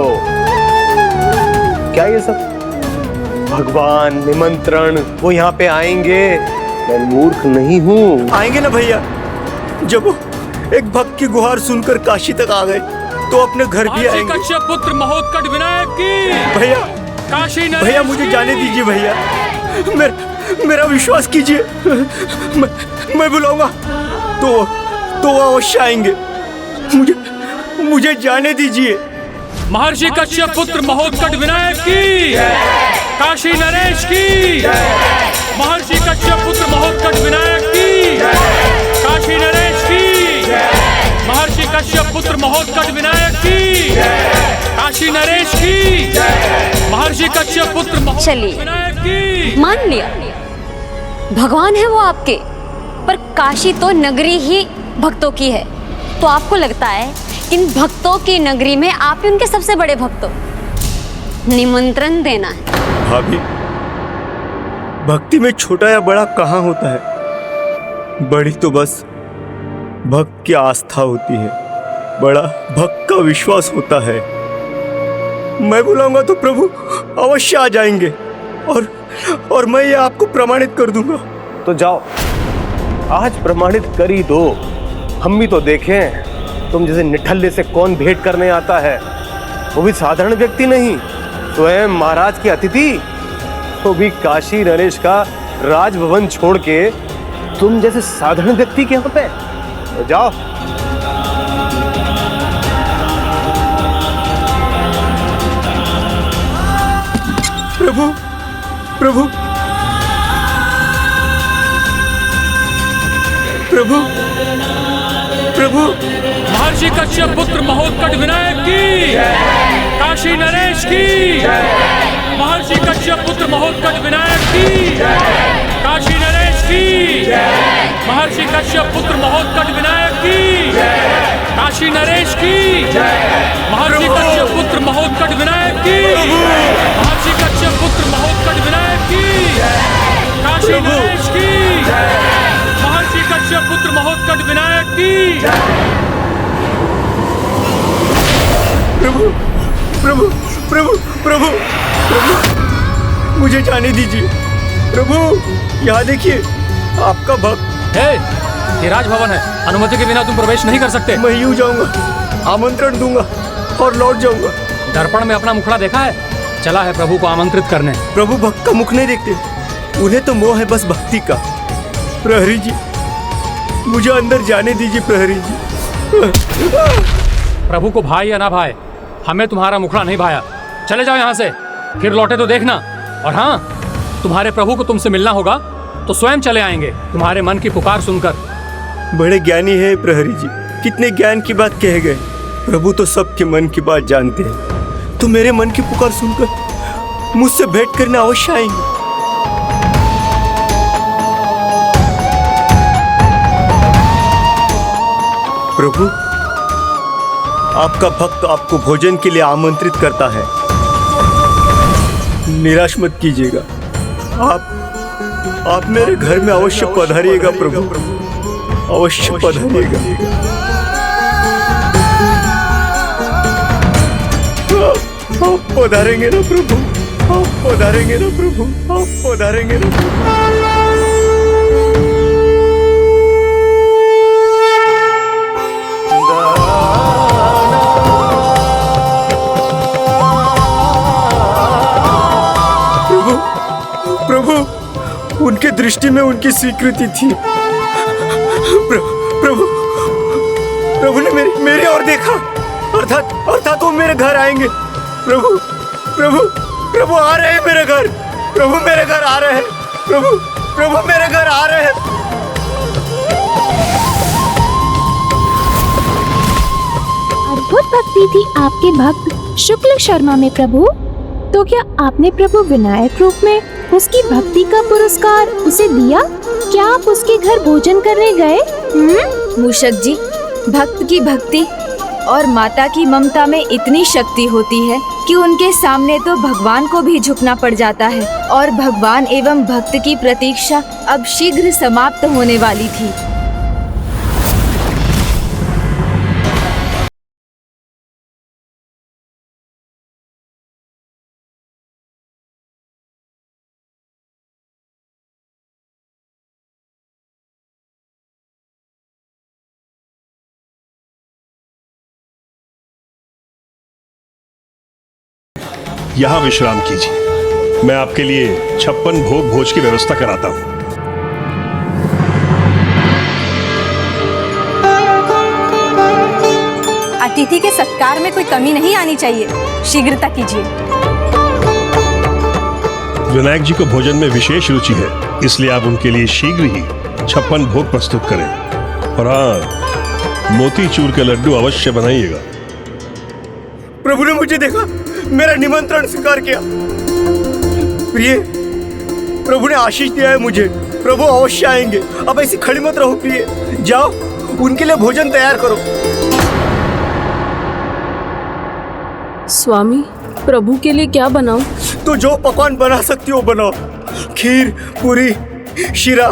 क्या ये सब भगवान निमंत्रण, वो यहाँ पे आएंगे? मैं मूर्ख नहीं हूँ। आएंगे ना भैया। जब वो एक भक्त की गुहार सुनकर काशी तक आ गए तो अपने घर भी आएंगे। कश्यप पुत्र महोत्कट विनायक की भैया काशी नरेश भैया मुझे जाने दीजिए भैया। मेरा विश्वास कीजिए। मैं बुलाऊंगा तो वो अवश्य आएंगे। मुझे जाने दीजिए। महर्षि कश्यप पुत्र महोत्कट विनायक की काशी नरेश की महर्षि कश्यप पुत्र महोत्कट विनायक की काशी नरेश की महर्षि कश्यप पुत्र महोत्कट विनायक की काशी नरेश की महर्षि कश्यप पुत्र चलिए मान लिया भगवान है वो आपके, पर काशी तो नगरी ही भक्तों की है। तो आपको लगता है कि इन भक्तों की नगरी में आप ही उनके सबसे बड़े भक्त हो, निमंत्रण देना है। भाभी भक्ति में छोटा या बड़ा कहाँ होता है? बड़ी तो बस भक्त की आस्था होती है, बड़ा भक्त का विश्वास होता है। मैं बुलाऊंगा तो प्रभु अवश्य आ जाएंगे और मैं ये आपको प्रमाणित कर दूंगा। तो जाओ आज प्रमाणित कर ही दो। हम भी तो देखें तुम जैसे निठल्ले से कौन भेंट करने आता है, वो भी साधारण व्यक्ति नहीं, स्वयं महाराज की अतिथि, वो भी काशी नरेश का राजभवन छोड़ के तुम जैसे साधारण व्यक्ति के यहाँ पे। तो जाओ। प्रभु प्रभु प्रभु प्रभु महर्षि कश्यप पुत्र महोत्कट विनायक की काशी नरेश की महर्षि कश्यप पुत्र महोत्कट विनायक की काशी नरेश की महर्षि कश्यप पुत्र महोत्कट विनायक की काशी नरेश की महर्षि कश्यप पुत्र महोत्कट विनायक की महर्षि कश्यप पुत्र महोत्कट विनायक की काशी नरेश की महर्षि कश्यप पुत्र महोत्कट विनायक की। प्रभु प्रभु प्रभु प्रभु प्रभु मुझे जाने दीजिए। प्रभु यहाँ देखिए आपका भक्त। ये राजभवन है, अनुमति के बिना तुम प्रवेश नहीं कर सकते। मैं यूं जाऊंगा, आमंत्रण दूंगा और लौट जाऊंगा। दर्पण में अपना मुखड़ा देखा है? चला है प्रभु को आमंत्रित करने। प्रभु भक्त का मुख नहीं देखते, उन्हें तो मोह है बस भक्ति का। प्रहरी जी मुझे अंदर जाने दीजिए। प्रहरी जी प्रभु को भाई या ना भाई, हमें तुम्हारा मुखड़ा नहीं भाया। चले जाओ यहाँ से, फिर लौटे तो देखना। और हाँ, तुम्हारे प्रभु को तुमसे मिलना होगा तो स्वयं चले आएंगे तुम्हारे मन की पुकार सुनकर। बड़े ज्ञानी है प्रहरी जी, कितने ज्ञान की बात कहे गए। प्रभु तो सबके मन की बात जानते हैं, तो मेरे मन की पुकार सुनकर मुझसे भेंट करने अवश्य आएंगे। प्रभु आपका भक्त आपको भोजन के लिए आमंत्रित करता है, निराश मत कीजिएगा। आप मेरे घर में अवश्य पधारिएगा प्रभु, अवश्य पधारिएगा। आप पधारेंगे ना प्रभु, आप पधारेंगे ना प्रभु, आप पधारेंगे ना प्रभु। प्रभु उनके दृष्टि में उनकी स्वीकृति थी। प्रभु ने मेरे और देखा, अर्थात वो मेरे घर आएंगे। प्रभु आ रहे हैं मेरे घर। प्रभु मेरे घर आ रहे हैं। प्रभु मेरे घर आ रहे हैं। अद्भुत भक्ति थी आपके भक्त शुक्ल शर्मा में प्रभु। तो क्या आपने प्रभु विनायक रूप में उसकी भक्ति का पुरस्कार उसे दिया? क्या आप उसके घर भोजन करने गए? मूषक जी, भक्त की भक्ति और माता की ममता में इतनी शक्ति होती है कि उनके सामने तो भगवान को भी झुकना पड़ जाता है। और भगवान एवं भक्त की प्रतीक्षा अब शीघ्र समाप्त होने वाली थी। यहाँ विश्राम कीजिए, मैं आपके लिए 56 भोग भोज की व्यवस्था कराता हूँ। अतिथि के सत्कार में कोई कमी नहीं आनी चाहिए, शीघ्रता कीजिए। विनायक जी को भोजन में विशेष रुचि है, इसलिए आप उनके लिए शीघ्र ही 56 भोग प्रस्तुत करें। और हाँ, मोतीचूर के लड्डू अवश्य बनाइएगा। प्रभु ने मुझे देखा, मेरा निमंत्रण स्वीकार किया। प्रिय, प्रभु ने आशीष दिया है मुझे, प्रभु अवश्य आएंगे। अब ऐसी खड़ी मत रहो प्रिय, जाओ उनके लिए भोजन तैयार करो। स्वामी, प्रभु के लिए क्या बनाऊं? तो जो पकवान बना सकती हो बनाओ, खीर, पूरी, शीरा।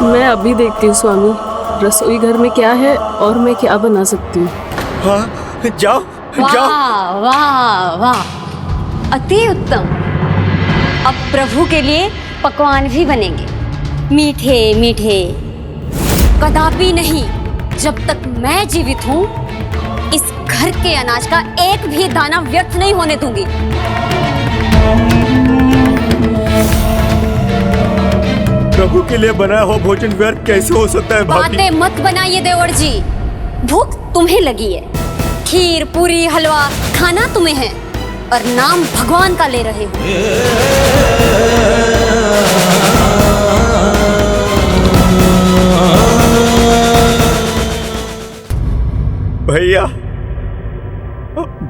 मैं अभी देखती हूँ स्वामी, रसोई घर में क्या है और मैं क्या बना सकती हूँ। हाँ, जाओ वाह जाओ। वाह वाह, अति उत्तम। अब प्रभु के लिए पकवान भी बनेंगे, मीठे मीठे। कदापि नहीं, जब तक मैं जीवित हूँ इस घर के अनाज का एक भी दाना व्यर्थ नहीं होने दूंगी। प्रभु के लिए बनाया हुआ भोजन व्यर्थ कैसे हो सकता है भाभी? बातें मत बनाइए देवर जी, भूख तुम्हें लगी है। खीर, पूरी, हलवा खाना तुम्हें है और नाम भगवान का ले रहे हो। भैया,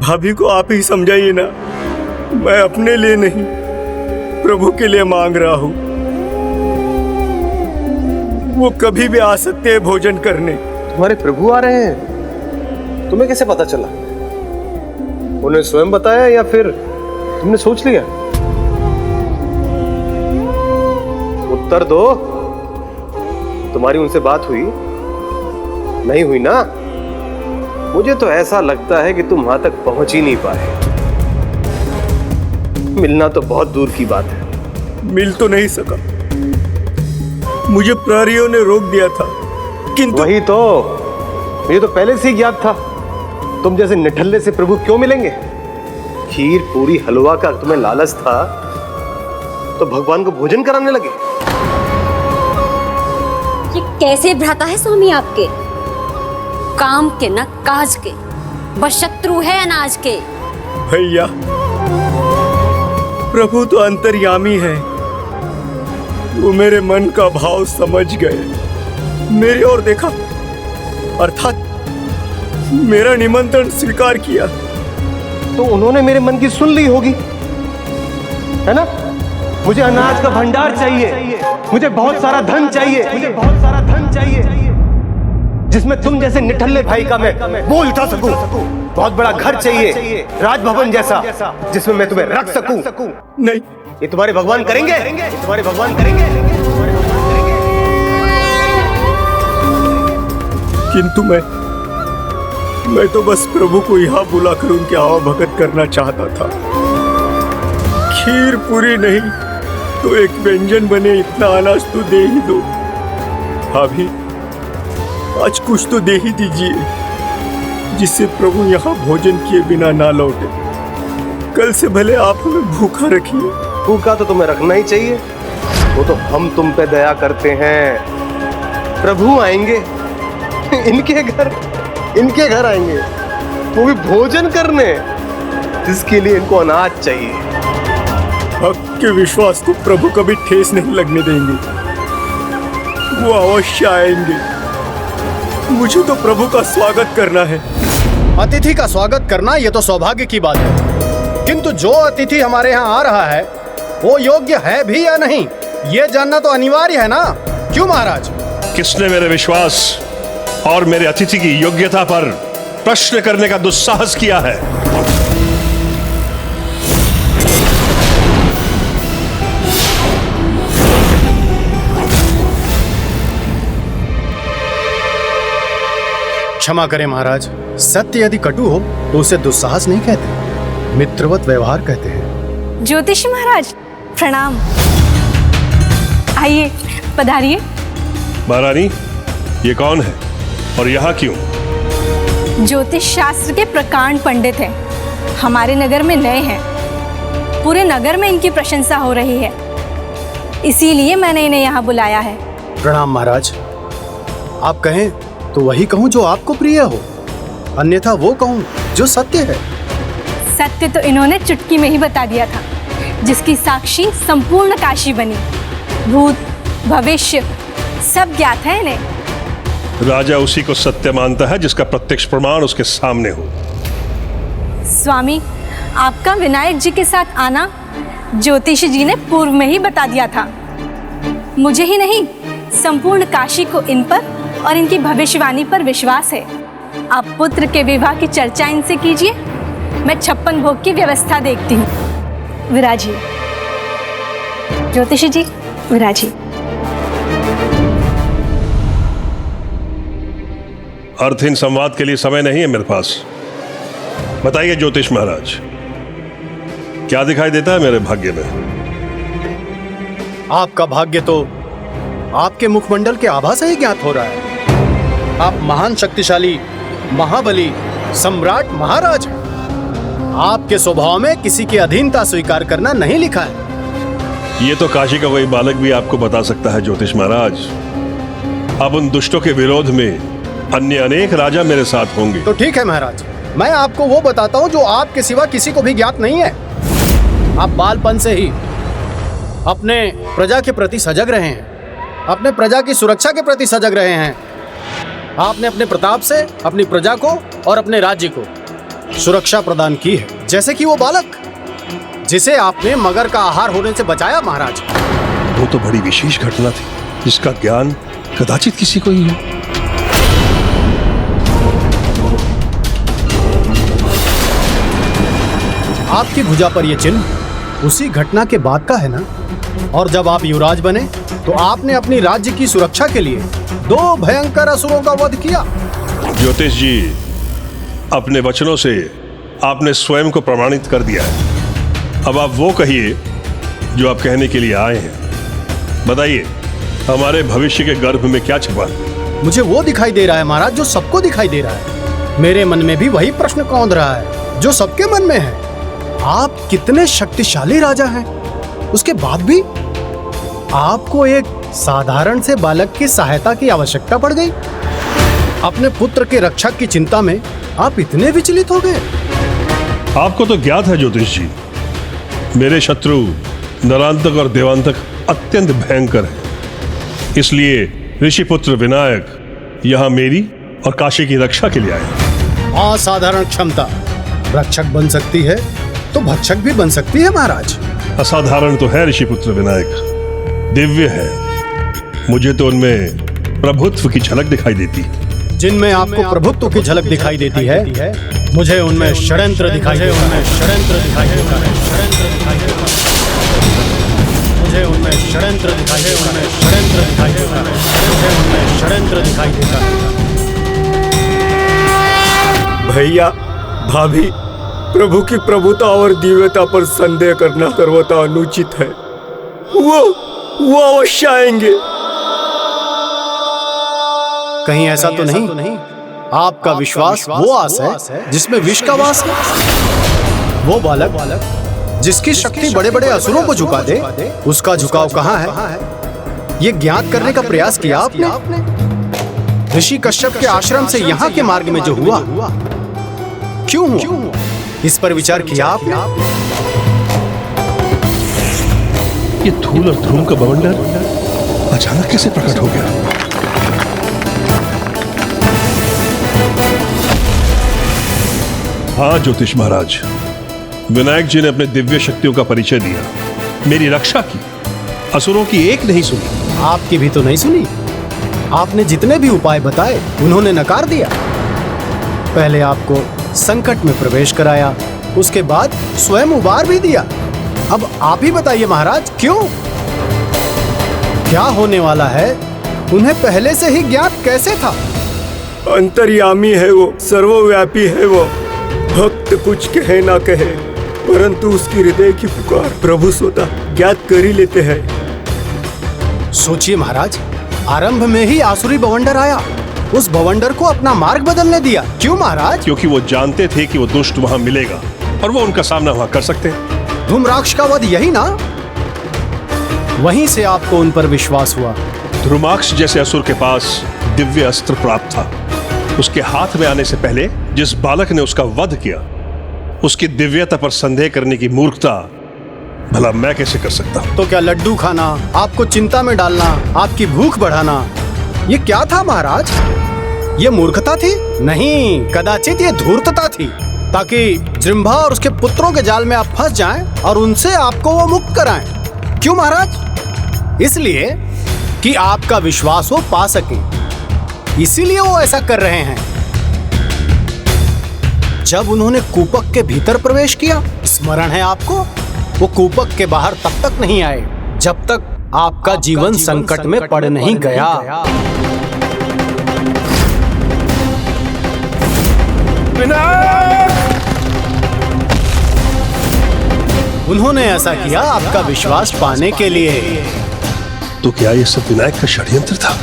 भाभी को आप ही समझाइए ना, मैं अपने लिए नहीं प्रभु के लिए मांग रहा हूँ। वो कभी भी आ सकते हैं भोजन करने। तुम्हारे प्रभु आ रहे हैं, तुम्हें कैसे पता चला? उन्हें स्वयं बताया या फिर तुमने सोच लिया? उत्तर दो। तुम्हारी उनसे बात हुई? नहीं हुई ना? मुझे तो ऐसा लगता है कि तुम वहां तक पहुंच ही नहीं पाए। मिलना तो बहुत दूर की बात है। मिल तो नहीं सका, मुझे प्रहरियों ने रोक दिया था। किंतु वही तो, मुझे तो पहले से ही ज्ञात था। तुम जैसे निठल्ले से प्रभु क्यों मिलेंगे? खीर, पूरी, हलवा का तुम्हें लालच था तो भगवान को भोजन कराने लगे। ये कैसे भ्राता है स्वामी आपके? काम के न काज के, बस शत्रु है अनाज के। भैया, प्रभु तो अंतर्यामी है, वो मेरे मन का भाव समझ गए, मेरी ओर देखा, अर्थात मेरा निमंत्रण स्वीकार किया। तो उन्होंने मेरे मन की सुन ली होगी, है ना? मुझे अनाज का भंडार चाहिए, मुझे बहुत सारा धन चाहिए, मुझे बहुत सारा धन चाहिए, जिसमें तुम जैसे निठल्ले भाई का मैं बोल उठा सकूं। बहुत बड़ा घर चाहिए, राजभवन जैसा, जिसमें मैं तुम्हें रख सकूं। नहीं, ये तुम्हारे भगवान करेंगे, ये तुम्हारे भगवान करेंगे। किंतु मैं तो बस प्रभु को यहाँ बुलाकर उनकी आवा भगत करना चाहता था। खीर पूरी नहीं तो एक व्यंजन बने, इतना अनाज तो दे ही दो। भाभी, आज कुछ तो दे ही दीजिए, जिससे प्रभु यहाँ भोजन किए बिना ना लौटे। कल से भले आप हमें भूखा रखिए। भूखा तो तुम्हें रखना ही चाहिए, वो तो हम तुम पे दया करते हैं। प्रभु आएंगे, इनके घर आएंगे, वो भी भोजन करने, जिसके लिए इनको अनाज चाहिए। भक्त के विश्वास को प्रभु कभी ठेस नहीं लगने देंगे, वो अवश्य आएंगे। मुझे तो प्रभु का स्वागत करना है। अतिथि का स्वागत करना ये तो सौभाग्य की बात है, किंतु जो अतिथि हमारे यहाँ आ रहा है वो योग्य है भी या नहीं, ये जानना तो अनिवार्य है ना? क्यों महाराज? किसने मेरे विश्वास और मेरे अतिथि की योग्यता पर प्रश्न करने का दुस्साहस किया है? क्षमा करें महाराज, सत्य यदि कटु हो तो उसे दुस्साहस नहीं कहते, मित्रवत व्यवहार कहते हैं। ज्योतिषी महाराज प्रणाम। आइए पधारिए। महारानी, ये कौन है और यहाँ क्यों? ज्योतिष शास्त्र के प्रकांड पंडित हैं, हमारे नगर में नए हैं। पूरे नगर में इनकी प्रशंसा हो रही है, इसीलिए मैंने इन्हें यहाँ बुलाया है। प्रणाम महाराज। आप कहें तो वही कहूँ जो आपको प्रिय हो, अन्यथा वो कहूँ जो सत्य है। सत्य तो इन्होंने चुटकी में ही बता दिया था, जिसकी साक्षी संपूर्ण काशी बनी। भूत भविष्य सब ज्ञात है इन्हें। राजा उसी को सत्य मानता है जिसका प्रत्यक्ष प्रमाण उसके सामने हो। स्वामी, आपका विनायक जी के साथ आना ज्योतिषी जी ने पूर्व में ही बता दिया था। मुझे ही नहीं, संपूर्ण काशी को इन पर और इनकी भविष्यवाणी पर विश्वास है। आप पुत्र के विवाह की चर्चा इनसे कीजिए, मैं 56 भोग की व्यवस्था देखती हूँ। विराजिए ज्योतिषी जी, विराजिए। अर्थहीन संवाद के लिए समय नहीं है मेरे पास। बताइए ज्योतिष महाराज, क्या दिखाई देता है मेरे भाग्य में? आपका भाग्य तो आपके मुखमंडल के आभा से ही ज्ञात हो रहा है। आप महान शक्तिशाली, महाबली, सम्राट, महाराज हैं। आपके स्वभाव में किसी की अधीनता स्वीकार करना नहीं लिखा है। ये तो काशी का कोई बालक भी आपको बता सकता है ज्योतिष महाराज। अब उन दुष्टों के विरोध में अन्य अनेक राजा मेरे साथ होंगे। तो ठीक है महाराज, मैं आपको वो बताता हूँ जो आपके सिवा किसी को भी ज्ञात नहीं है। आप बालपन से ही अपने प्रजा के प्रति सजग रहे हैं, अपने प्रजा की सुरक्षा के प्रति सजग रहे हैं। आपने अपने प्रताप से अपनी प्रजा को और अपने राज्य को सुरक्षा प्रदान की है, जैसे कि वो बालक जिसे आपने मगर का आहार होने से बचाया महाराज। वो तो बड़ी विशेष घटना थी, जिसका ज्ञान कदाचित किसी को ही हो। आपकी भुजा पर यह चिन्ह उसी घटना के बाद का है ना? और जब आप युवराज बने तो आपने अपनी राज्य की सुरक्षा के लिए 2 भयंकर असुरों का वध किया। ज्योतिष जी, अपने वचनों से आपने स्वयं को प्रमाणित कर दिया है। अब आप वो कहिए जो आप कहने के लिए आए हैं। बताइए, हमारे भविष्य के गर्भ में क्या छिपा है? मुझे वो दिखाई दे रहा है महाराज जो सबको दिखाई दे रहा है। मेरे मन में भी वही प्रश्न कौंध रहा है जो सबके मन में है। आप कितने शक्तिशाली राजा हैं, उसके बाद भी आपको एक साधारण से बालक की सहायता की आवश्यकता पड़ गई। अपने पुत्र के रक्षक की चिंता में आप इतने विचलित हो गए। आपको तो ज्ञात है ज्योतिष जी, मेरे शत्रु नरांतक और देवांतक अत्यंत भयंकर हैं। इसलिए ऋषिपुत्र विनायक यहाँ मेरी और काशी की रक्षा के लिए आए। असाधारण क्षमता, रक्षक बन सकती है तो भक्षक भी बन सकती है महाराज। असाधारण तो है ऋषिपुत्र विनायक, दिव्य है। मुझे तो उनमें प्रभुत्व की झलक दिखाई देती। जिनमें आपको प्रभुत्व की झलक दिखाई देती है, मुझे उनमें षड्यंत्र दिखाई देता है। षड्यंत्र दिखाई देता है। षड्यंत्र दिखाई देता है। मुझे उनमें षड्यंत्र दिखाई देता है। षड्यंत्र दिखाई देता है। मुझे उनमें षड्यंत्र दिखाई देता है। भैया, भाभी, प्रभु की प्रभुता और दिव्यता पर संदेह करना सर्वथा अनुचित है। वो अवश्य आएंगे। कहीं ऐसा तो नहीं आपका विश्वास वो आस है जिसमें विष का वास है। वो बालक जिसकी शक्ति बड़े बड़े असुरों को झुका दे, उसका झुकाव कहाँ है? ये ज्ञात करने का प्रयास किया आपने? ऋषि कश्यप के आश्रम से यहाँ के मार्ग में जो हुआ, क्यों हुआ? इस पर विचार किया आपने? ये धूल और धूम का बवंडर अचानक कैसे प्रकट हो गया? हाँ ज्योतिष महाराज, विनायक जी ने अपने दिव्य शक्तियों का परिचय दिया, मेरी रक्षा की, असुरों की एक नहीं सुनी। आपकी भी तो नहीं सुनी? आपने जितने भी उपाय बताए उन्होंने नकार दिया। पहले आपको संकट में प्रवेश कराया, उसके बाद स्वयं उबार भी दिया। अब आप ही बताइए महाराज, क्यों? क्या होने वाला है उन्हें पहले से ही ज्ञात कैसे था? अंतर्यामी है वो, सर्वव्यापी है वो। भक्त कुछ कहे ना कहे, परंतु उसकी हृदय की पुकार प्रभु स्वतः ज्ञात कर ही लेते हैं। सोचिए महाराज, आरंभ में ही आसुरी बवंडर आया, उस बवंडर को अपना मार्ग बदलने दिया। क्यों महाराज? क्योंकि वो जानते थे कि वो दुष्ट वहां मिलेगा और वो उनका सामना वहां कर सकते हैं। धूम्राक्ष का वध यही ना? वहीं से आपको उन पर विश्वास हुआ। धूम्राक्ष जैसे असुर के पास दिव्य अस्त्र प्राप्त था। उसके हाथ में आने से पहले जिस बालक ने उसका वध किया, उसकी दिव्यता पर संदेह करने की मूर्खता भला मैं कैसे कर सकता हूं? तो क्या लड्डू खाना, आपको चिंता में डालना, आपकी भूख बढ़ाना, ये क्या था महाराज? ये मूर्खता थी? नहीं, कदाचित ये धूर्तता थी, ताकि जृंभा और उसके पुत्रों के जाल में आप फंस जाएं और उनसे आपको वो मुक्त कराएं। क्यों महाराज? इसलिए कि आपका विश्वास वो पा सके, इसीलिए वो ऐसा कर रहे हैं। जब उन्होंने कूपक के भीतर प्रवेश किया, स्मरण है आपको, वो कूपक के बाहर तब तक नहीं आए जब तक आपका जीवन संकट में पड़ नहीं गया। उन्होंने ऐसा किया आपका विश्वास पाने के लिए। तो क्या ये सब विनायक का षड्यंत्र था?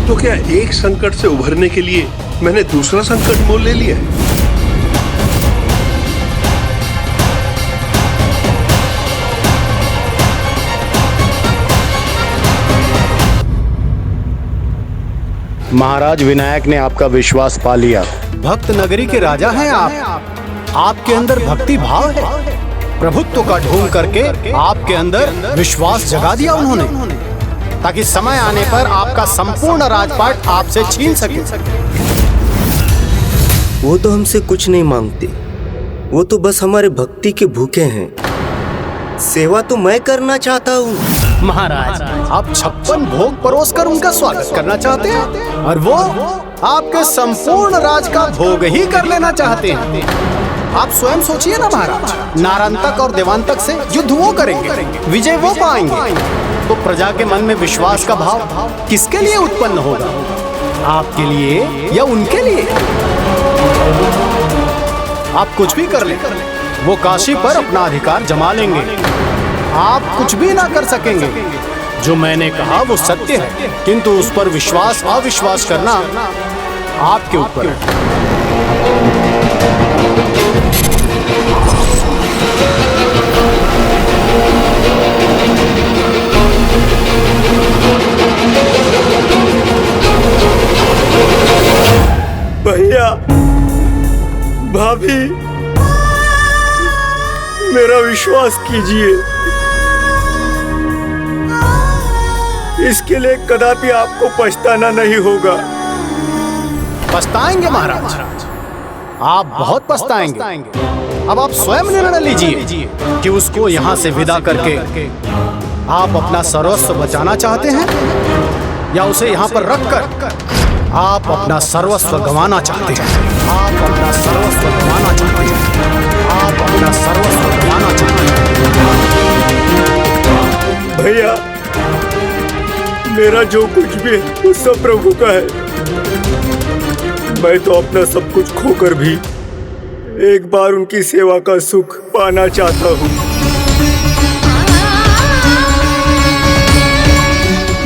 तो क्या एक संकट से उभरने के लिए मैंने दूसरा संकट मोल ले लिया? महाराज विनायक ने आपका विश्वास पा लिया। भक्त नगरी के राजा हैं आप। आपके अंदर भक्ति भाव है। प्रभुत्व का ढोंग करके आपके अंदर विश्वास जगा दिया उन्होंने, ताकि समय आने पर आपका संपूर्ण राजपाट आपसे छीन सके। वो तो हमसे कुछ नहीं मांगते, वो तो बस हमारे भक्ति के भूखे हैं। सेवा तो मैं करना चाहता हूँ। महाराज, आप 56 भोग परोसकर उनका स्वागत करना चाहते हैं और वो आपके संपूर्ण राज का भोग ही कर लेना चाहते हैं। आप स्वयं सोचिए ना महाराज, नारांतक और देवांतक से युद्ध वो करेंगे, विजय वो पाएंगे, तो प्रजा के मन में विश्वास का भाव किसके लिए उत्पन्न होगा? आपके लिए या उनके लिए? आप कुछ भी कर लें, वो काशी पर अपना अधिकार जमा लेंगे। आप कुछ भी ना कर सकेंगे। जो मैंने कहा वो सत्य है, किंतु उस पर विश्वास अविश्वास करना आपके ऊपर है। भैया, भाभी, मेरा विश्वास कीजिए, इसके लिए कदापि आपको पछताना नहीं होगा। पछताएंगे महाराज, आप बहुत पछताएंगे। अब आप स्वयं निर्णय लीजिए कि उसको यहाँ से विदा करके आप अपना सर्वस्व बचाना चाहते हैं या उसे यहाँ पर रखकर आप अपना सर्वस्व गंवाना चाहते हैं। आप अपना सर्वस्व गंवाना चाहते हैं। आप अपना सर्वस्व गंवाना चाहते हैं। भैया, मेरा जो कुछ भी है वो सब प्रभु का है। मैं तो अपना सब कुछ खोकर भी एक बार उनकी सेवा का सुख पाना चाहता हूँ।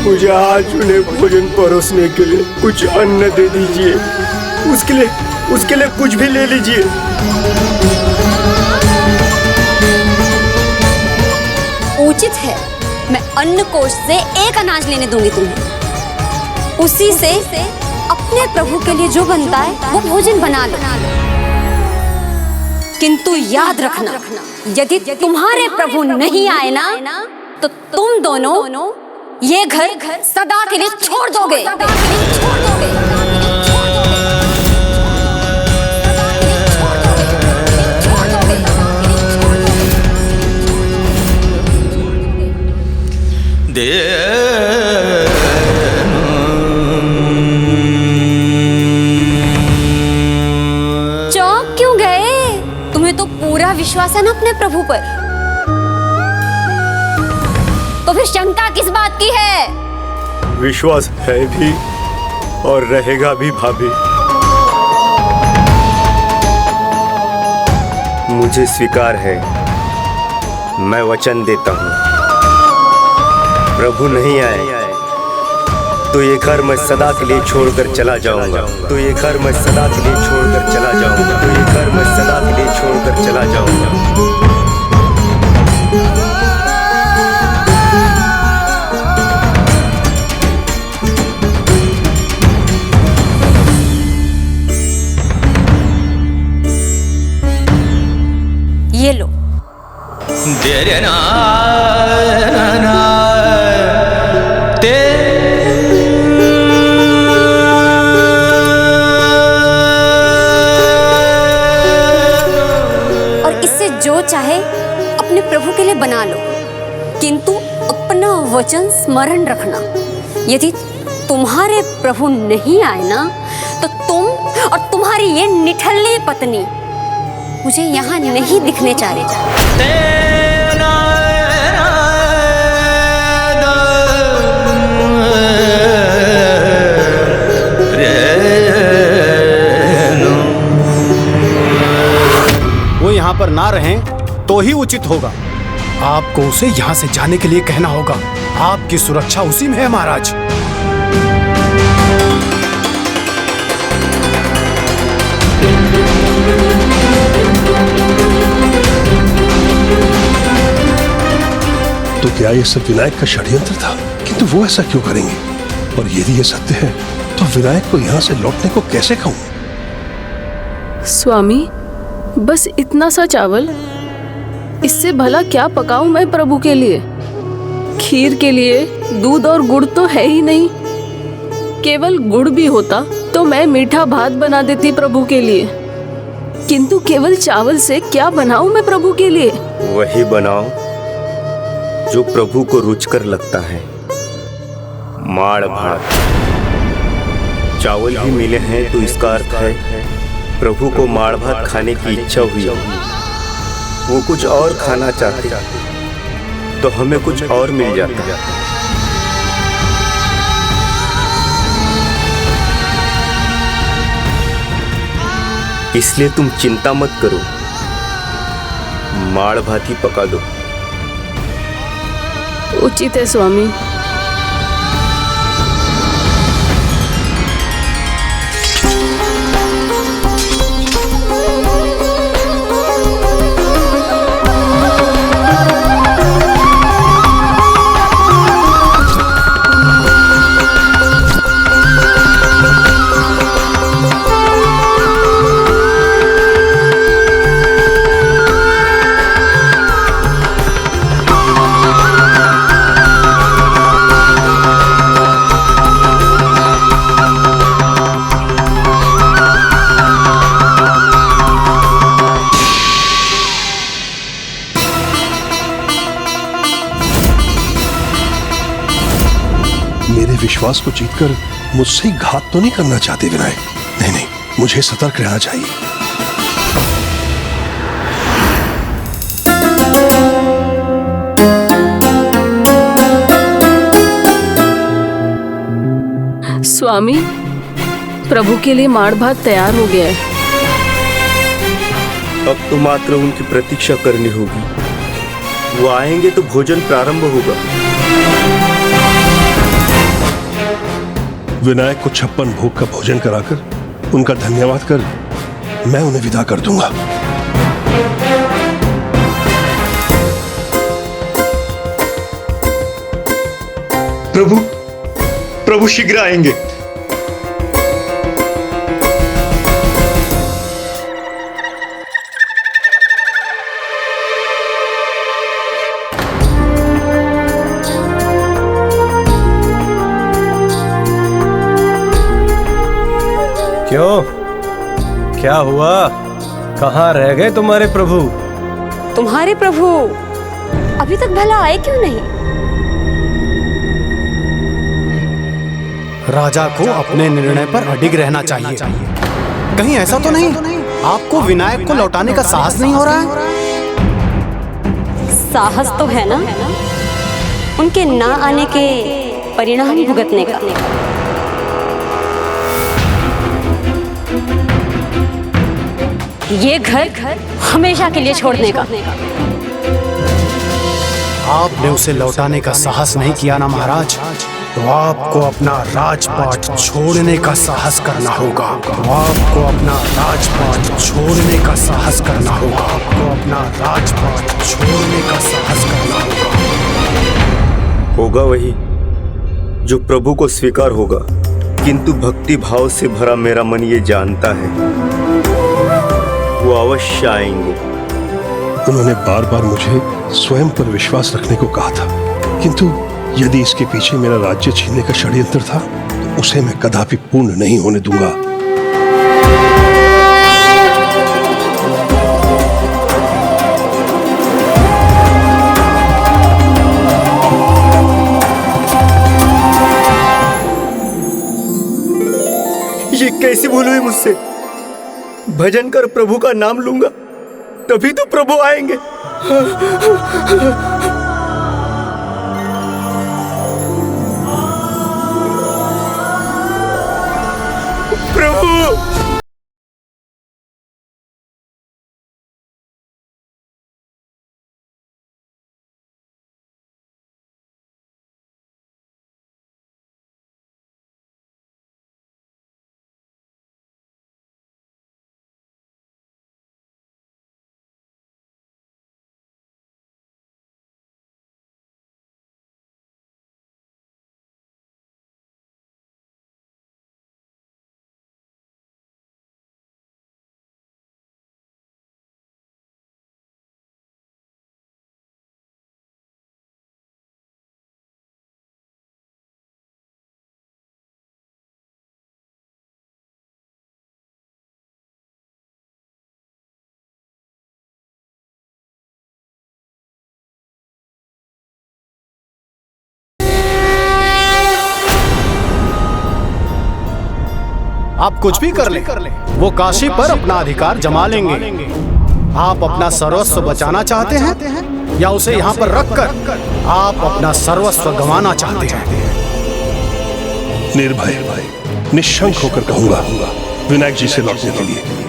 मुझे आज उन्हें भोजन परोसने के लिए कुछ अन्न दे दीजिए। उसके लिए कुछ भी ले लीजिए। उचित है, मैं अन्न कोष से एक अनाज लेने दूंगी तुम्हें। उसी से अपने प्रभु के लिए जो बनता है वो भोजन बना लो। किंतु याद रखना, यदि तुम्हारे प्रभु नहीं आए ना, तो तुम दोनों ये घर सदा के लिए छोड़ दोगे। चौंक क्यों गए? तुम्हें तो पूरा विश्वास है ना अपने प्रभु पर, तो फिर शंका किस बात की है? विश्वास है भी और रहेगा भी भाभी। मुझे स्वीकार है, मैं वचन देता हूँ, प्रभु नहीं आए तो ये घर मैं सदा के लिए छोड़कर चला जाऊंगा। तो ये घर मैं सदा के लिए छोड़कर चला जाऊंगा। तो ये घर मैं सदा के लिए छोड़कर चला जाऊंगा। ये लो। और इससे जो चाहे अपने प्रभु के लिए बना लो, किंतु अपना वचन स्मरण रखना। यदि तुम्हारे प्रभु नहीं आए ना, तो तुम और तुम्हारी ये निठल्ली पत्नी मुझे यहाँ नहीं दिखने चाह रहे। वो यहाँ पर ना रहें तो ही उचित होगा। आपको उसे यहाँ से जाने के लिए कहना होगा। आपकी सुरक्षा उसी में है महाराज। तो क्या ये सब विनायक का षड्यंत्र था? किंतु वो ऐसा क्यों करेंगे? और यदि ये सत्य है तो विनायक को यहाँ से लौटने को कैसे कहूँ? स्वामी, बस इतना सा चावल, इससे भला क्या पकाऊं मैं प्रभु के लिए? खीर के लिए दूध और गुड़ तो है ही नहीं। केवल गुड़ भी होता तो मैं मीठा भात बना देती प्रभु के लिए, किंतु केवल चावल से क्या बनाऊं मैं प्रभु के लिए? वही बनाओ जो प्रभु को रुचकर लगता है। माड़ भात। चावल ही मिले हैं तो इसका अर्थ है प्रभु को माड़ भात खाने की इच्छा हुई। वो कुछ और खाना चाहते तो हमें कुछ और मिल जाता। इसलिए तुम चिंता मत करो, माड़ भात ही पका दो। उचित है स्वामी। विश्वास को जीतकर मुझसे ही घात तो नहीं करना चाहते विनायक। नहीं नहीं, मुझे सतर्क रहना चाहिए। स्वामी, प्रभु के लिए माड़ भात तैयार हो गया है। अब तो मात्र उनकी प्रतीक्षा करनी होगी। वो आएंगे तो भोजन प्रारंभ होगा। विनायक को 56 भोग का भोजन कराकर उनका धन्यवाद कर मैं उन्हें विदा कर दूंगा। प्रभु शीघ्र आएंगे। क्यों, क्या हुआ? कहाँ रह गए तुम्हारे प्रभु? तुम्हारे प्रभु अभी तक भला आए क्यों नहीं? राजा को अपने निर्णय पर अडिग रहना चाहिए। कहीं ऐसा तो नहीं आपको विनायक को लौटाने का साहस नहीं हो रहा है? साहस तो है ना, उनके ना आने के परिणाम भुगतने का। ये घर हमेशा के लिए छोड़ने का। आपने उसे लौटाने का साहस नहीं किया ना महाराज, तो आपको अपना राजपाट छोड़ने का साहस करना होगा। तो आपको अपना राजपाट छोड़ने का साहस करना होगा। आपको अपना राजपाट छोड़ने का साहस करना होगा। होगा वही जो प्रभु को स्वीकार होगा, किंतु भक्ति भाव से भरा मेरा मन ये जानता है वो अवश्य आएंगे। उन्होंने बार बार मुझे स्वयं पर विश्वास रखने को कहा था, किंतु यदि इसके पीछे मेरा राज्य छीनने का षड्यंत्र था तो उसे मैं कदापि पूर्ण नहीं होने दूंगा। ये कैसी भूल हुई मुझसे? भजन कर प्रभु का नाम लूंगा तभी तो प्रभु आएंगे। प्रभु आप कुछ भी कर ले, वो काशी पर अपना अधिकार जमा लेंगे। आप अपना सर्वस्व बचाना चाहते हैं या उसे यहाँ पर रखकर आप अपना सर्वस्व गंवाना चाहते हैं? निर्भय निश्शंक होकर कहूंगा विनायक जी से लौटने के लिए।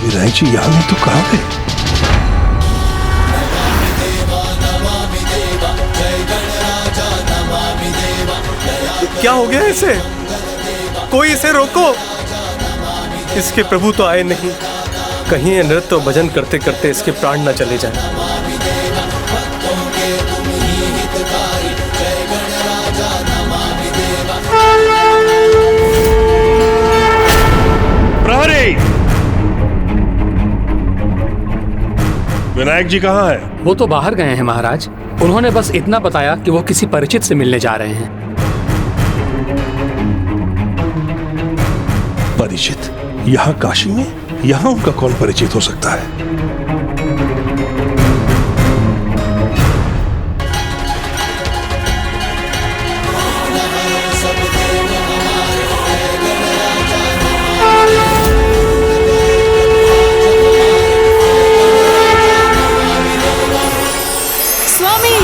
विनायक जी यहाँ नहीं तो कहाँ गए? क्या हो गया इसे? कोई इसे रोको। इसके प्रभु तो आए नहीं, कहीं ये नृत्य भजन करते करते इसके प्राण न चले जाएं। प्रहरी, विनायक जी कहाँ है? वो तो बाहर गए हैं महाराज। उन्होंने बस इतना बताया कि वो किसी परिचित से मिलने जा रहे हैं। परिचित? यहाँ काशी में? यहाँ उनका कौन परिचित हो सकता है? स्वामी,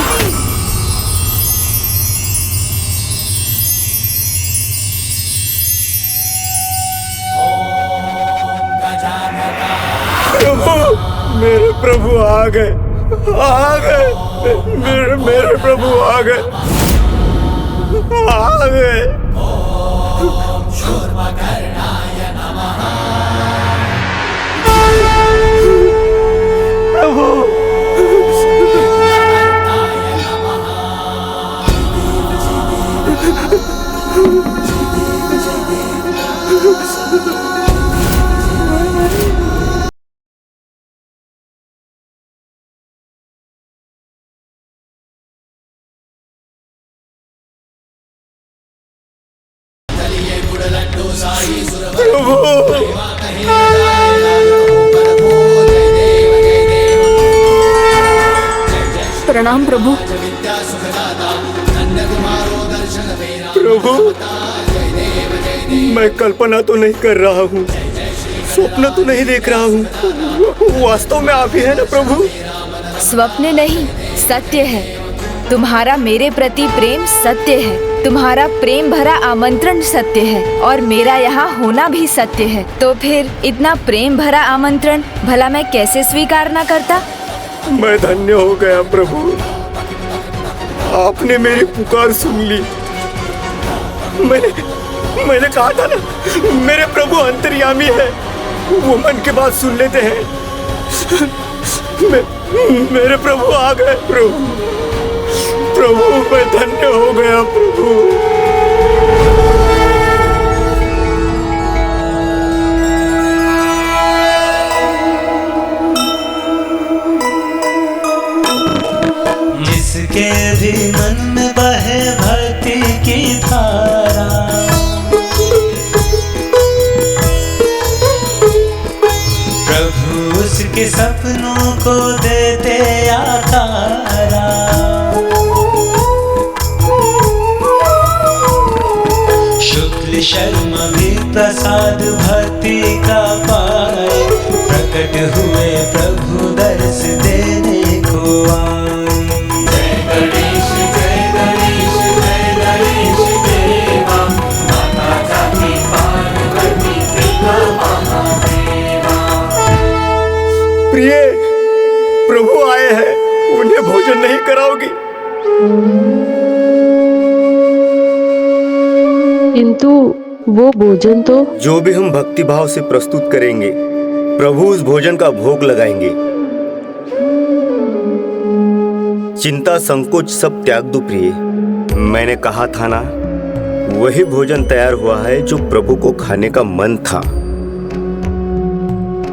मेरे प्रभु आ गए, मेरे प्रभु आ गए। आ गए। प्रणाम प्रभु। प्रभु, मैं कल्पना तो नहीं कर रहा हूँ, स्वप्न तो नहीं देख रहा हूँ, वास्तव में आप ही है ना प्रभु? स्वप्न नहीं, सत्य है। तुम्हारा मेरे प्रति प्रेम सत्य है, तुम्हारा प्रेम भरा आमंत्रण सत्य है, और मेरा यहाँ होना भी सत्य है। तो फिर इतना प्रेम भरा आमंत्रण भला मैं कैसे स्वीकार न करता? मैं धन्य हो गया प्रभु, आपने मेरी पुकार सुन ली। मैंने कहा था ना, मेरे प्रभु अंतर्यामी है, वो मन की बात सुन लेते हैं। मेरे प्रभु आ गए। प्रभु मैं धन्य हो गया प्रभु। जिसके भी मन में बहे भक्ति की धारा, प्रभु उसके सपनों को देते आकारा। शुक्ल शर्मा भी प्रसाद भक्ति का पाए, प्रकट हुए प्रभु दर्श देने को आए। प्रिय, प्रभु आए हैं, उन्हें भोजन नहीं कराओगी? किंतु वो भोजन तो जो भी हम भक्ति भाव से प्रस्तुत करेंगे, प्रभु उस भोजन का भोग लगाएंगे। चिंता संकोच सब त्याग दो प्रिय। मैंने कहा था ना, वही भोजन तैयार हुआ है जो प्रभु को खाने का मन था।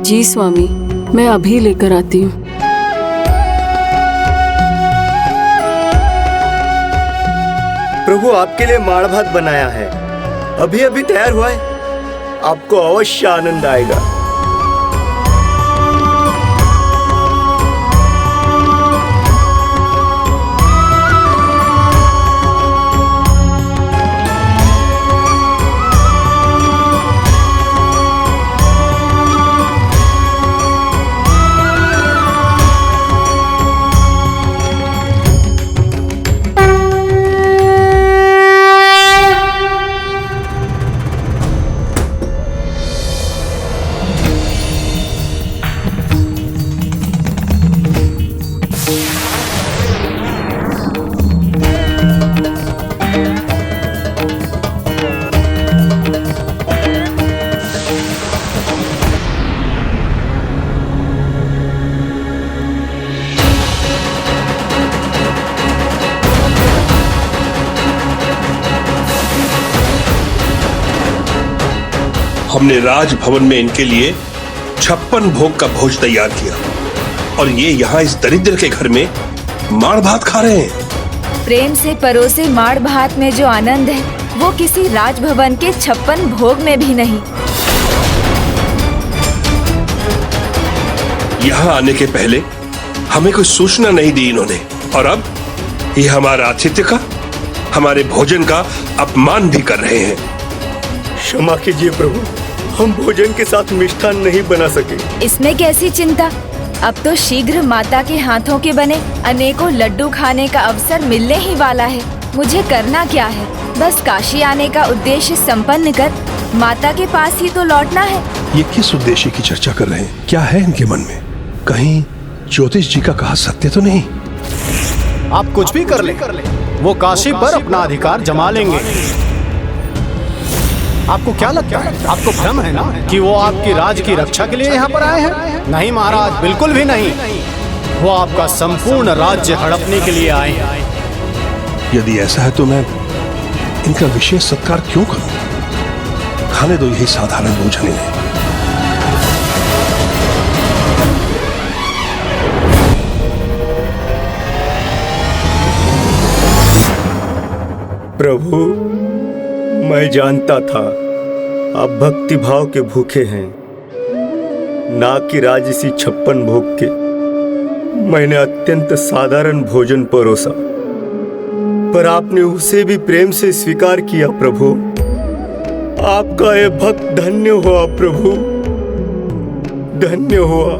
जी स्वामी, मैं अभी लेकर आती हूँ। प्रभु आपके लिए माड़ भात बनाया है, अभी अभी तैयार हुआ है, आपको अवश्य आनंद आएगा। हमने राजभवन में इनके लिए 56 भोग का भोज तैयार किया, और ये यहाँ इस दरिद्र के घर में माड़ भात खा रहे हैं। प्रेम से परोसे माड़ भात में जो आनंद है, वो किसी राजभवन के 56 भोग में भी नहीं। यहाँ आने के पहले हमें कोई सूचना नहीं दी इन्होंने, और अब ये हमारा आतिथ्य का, हमारे भोजन का अपमान भी कर रहे हैं। क्षमा कीजिए प्रभु, हम भोजन के साथ मिष्ठान नहीं बना सके। इसमें कैसी चिंता, अब तो शीघ्र माता के हाथों के बने अनेकों लड्डू खाने का अवसर मिलने ही वाला है। मुझे करना क्या है, बस काशी आने का उद्देश्य संपन्न कर माता के पास ही तो लौटना है। ये किस उद्देश्य की चर्चा कर रहे हैं? क्या है इनके मन में? कहीं ज्योतिष जी का कहा सत्य तो नहीं? आप कुछ भी कर ले, वो काशी पर अपना अधिकार जमा लेंगे। आपको क्या लगता है, आपको भ्रम है ना कि वो आपकी राज की रक्षा के लिए यहाँ पर आए हैं? नहीं महाराज, बिल्कुल भी नहीं। वो आपका संपूर्ण राज्य हड़पने के लिए आए हैं। यदि ऐसा है तो मैं इनका विशेष सत्कार क्यों करूं? खाने दो यही साधारण भोजन इन्हें। प्रभु, मैं जानता था आप भक्ति भाव के भूखे हैं, ना कि राजसी 56 भोग के। मैंने अत्यंत साधारण भोजन परोसा, पर आपने उसे भी प्रेम से स्वीकार किया। प्रभु, आपका ये भक्त धन्य हुआ। प्रभु, धन्य हुआ।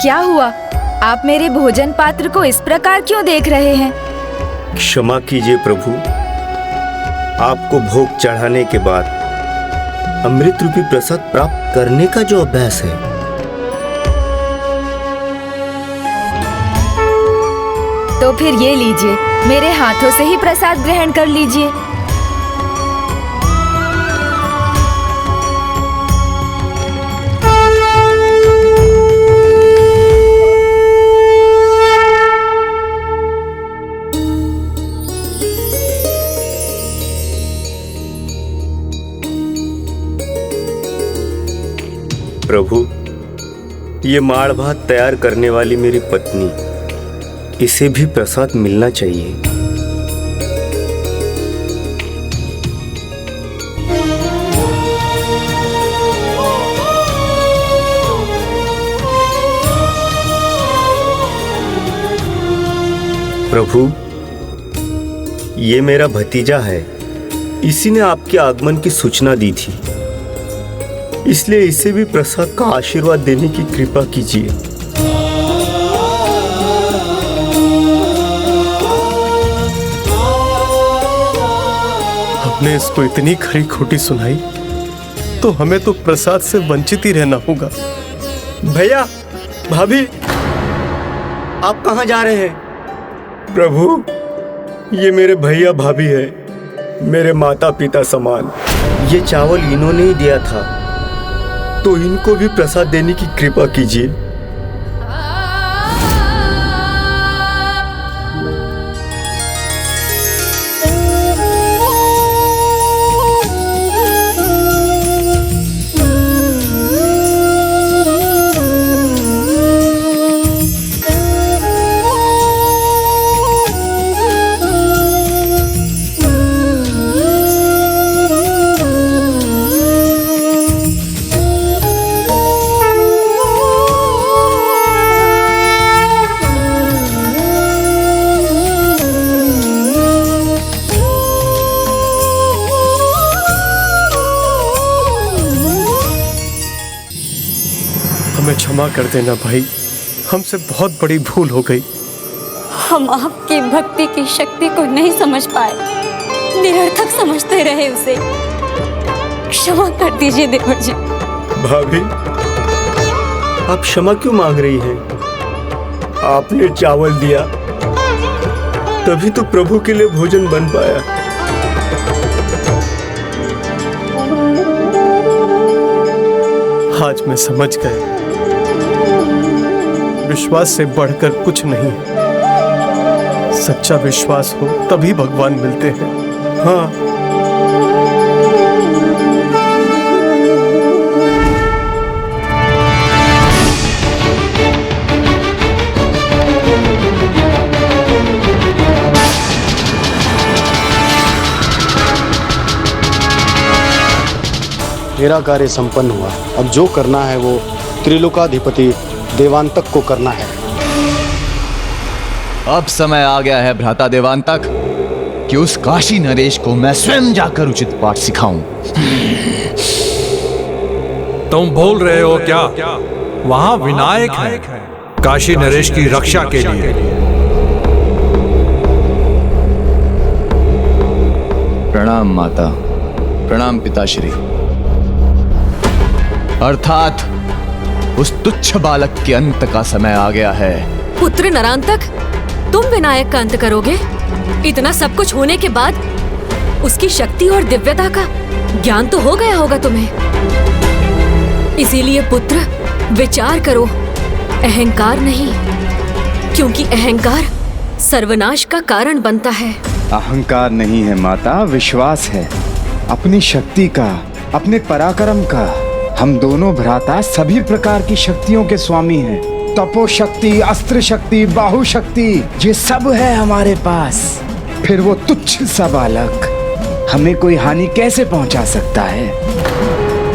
क्या हुआ? आप मेरे भोजन पात्र को इस प्रकार क्यों देख रहे हैं? क्षमा कीजिए प्रभु, आपको भोग चढ़ाने के बाद अमृत रूपी प्रसाद प्राप्त करने का जो अभ्यास है, तो फिर ये लीजिए, मेरे हाथों से ही प्रसाद ग्रहण कर लीजिए। प्रभु, ये माड़ भात तैयार करने वाली मेरी पत्नी, इसे भी प्रसाद मिलना चाहिए। प्रभु, ये मेरा भतीजा है, इसी ने आपके आगमन की सूचना दी थी, इसलिए इसे भी प्रसाद का आशीर्वाद देने की कृपा कीजिए। हमने इसको इतनी खरी खोटी सुनाई तो हमें तो प्रसाद से वंचित ही रहना होगा। भैया, भाभी, आप कहाँ जा रहे हैं? प्रभु, ये मेरे भैया भाभी है, मेरे माता पिता समान। ये चावल इन्होंने ही दिया था, तो इनको भी प्रसाद देने की कृपा कीजिए। हमें क्षमा कर देना भाई, हमसे बहुत बड़ी भूल हो गई। हम आपकी भक्ति की शक्ति को नहीं समझ पाए, निरर्थक समझते रहे उसे। क्षमा कर दीजिए देवर जी। भाभी, आप क्षमा क्यों मांग रही हैं? आपने चावल दिया, तभी तो प्रभु के लिए भोजन बन पाया। आज मैं समझ गया, विश्वास से बढ़कर कुछ नहीं। सच्चा विश्वास हो तभी भगवान मिलते हैं। हाँ, मेरा कार्य संपन्न हुआ। अब जो करना है वो त्रिलोकाधिपति देवांतक को करना है। अब समय आ गया है भ्राता देवांतक कि उस काशी नरेश को मैं स्वयं जाकर उचित पाठ सिखाऊं। तुम भूल रहे हो क्या? वहां विनायक है, काशी नरेश की रक्षा के लिए। प्रणाम माता, प्रणाम पिताश्री। अर्थात उस तुच्छ बालक के अंत का समय आ गया है। पुत्र नरांतक, तुम विनायक का अंत करोगे? इतना सब कुछ होने के बाद उसकी शक्ति और दिव्यता का ज्ञान तो हो गया होगा तुम्हें। इसीलिए पुत्र विचार करो, अहंकार नहीं, क्योंकि अहंकार सर्वनाश का कारण बनता है। अहंकार नहीं है माता, विश्वास है अपनी शक्ति का, अपने पराक्रम का। हम दोनों भ्राता सभी प्रकार की शक्तियों के स्वामी हैं। तपो शक्ति, अस्त्र शक्ति, बाहु शक्ति, ये सब है हमारे पास। फिर वो तुच्छ सा बालक हमें कोई हानि कैसे पहुंचा सकता है?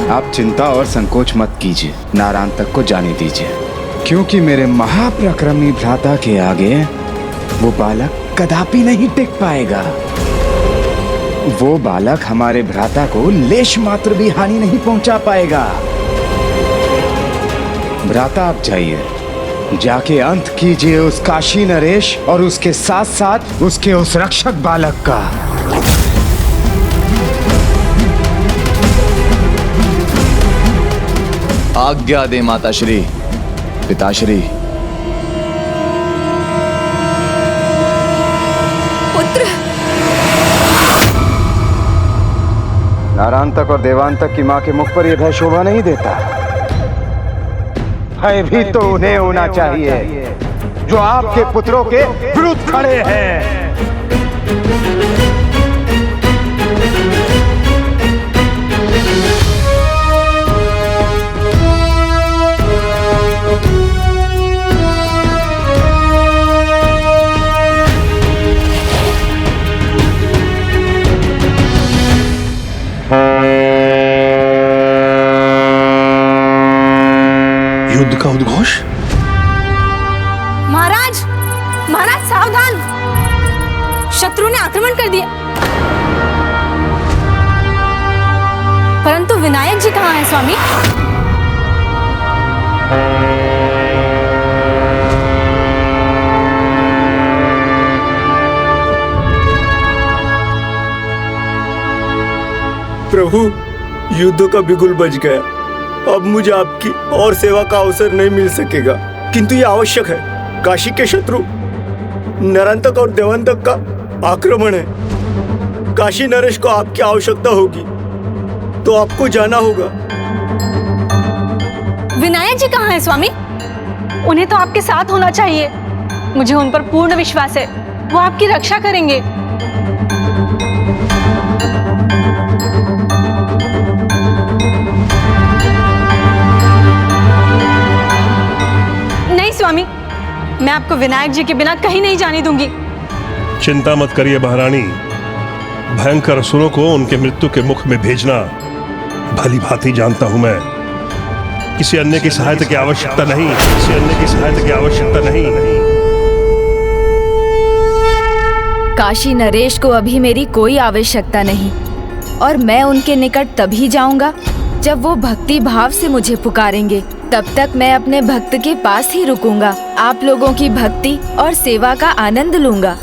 आप चिंता और संकोच मत कीजिए, नारांतक को जाने दीजिए, क्योंकि मेरे महापराक्रमी भ्राता के आगे वो बालक कदापि नहीं टिक पाएगा। वो बालक हमारे भ्राता को लेश मात्र भी हानि नहीं पहुंचा पाएगा। भ्राता आप जाइए, जाके अंत कीजिए उस काशी नरेश और उसके साथ साथ उसके उस रक्षक बालक का। आज्ञा दे माताश्री, पिताश्री। पुत्र! नारांतक और देवांतक की मां के मुख पर यह भय शोभा नहीं देता। भय भी तो उन्हें होना चाहिए जो आपके पुत्रों के विरुद्ध खड़े हैं। युद्ध का उद्घोष? महाराज, महाराज सावधान, शत्रु ने आक्रमण कर दिया। परंतु विनायक जी कहाँ हैं स्वामी? प्रभु, युद्ध का बिगुल बज गया। अब मुझे आपकी और सेवा का अवसर नहीं मिल सकेगा, किंतु ये आवश्यक है। काशी के शत्रु नरांतक और देवांतक का आक्रमण है। काशी नरेश को आपकी आवश्यकता होगी, तो आपको जाना होगा। विनायक जी कहाँ हैं स्वामी? उन्हें तो आपके साथ होना चाहिए। मुझे उन पर पूर्ण विश्वास है, वो आपकी रक्षा करेंगे। नहीं स्वामी, मैं आपको विनायक जी के बिना कहीं नहीं जाने दूंगी। चिंता मत करिए महारानी, भयंकर असुरों को उनके मृत्यु के मुख में भेजना भली भांति जानता हूं मैं। किसी अन्य की सहायता की आवश्यकता नहीं, किसी अन्य की सहायता की आवश्यकता नहीं। काशी नरेश को अभी मेरी कोई आवश्यकता नहीं, और मैं उनके निकट तभी जाऊंगा जब वो भक्ति भाव से मुझे पुकारेंगे। तब तक मैं अपने भक्त के पास ही रुकूंगा, आप लोगों की भक्ति और सेवा का आनंद लूंगा।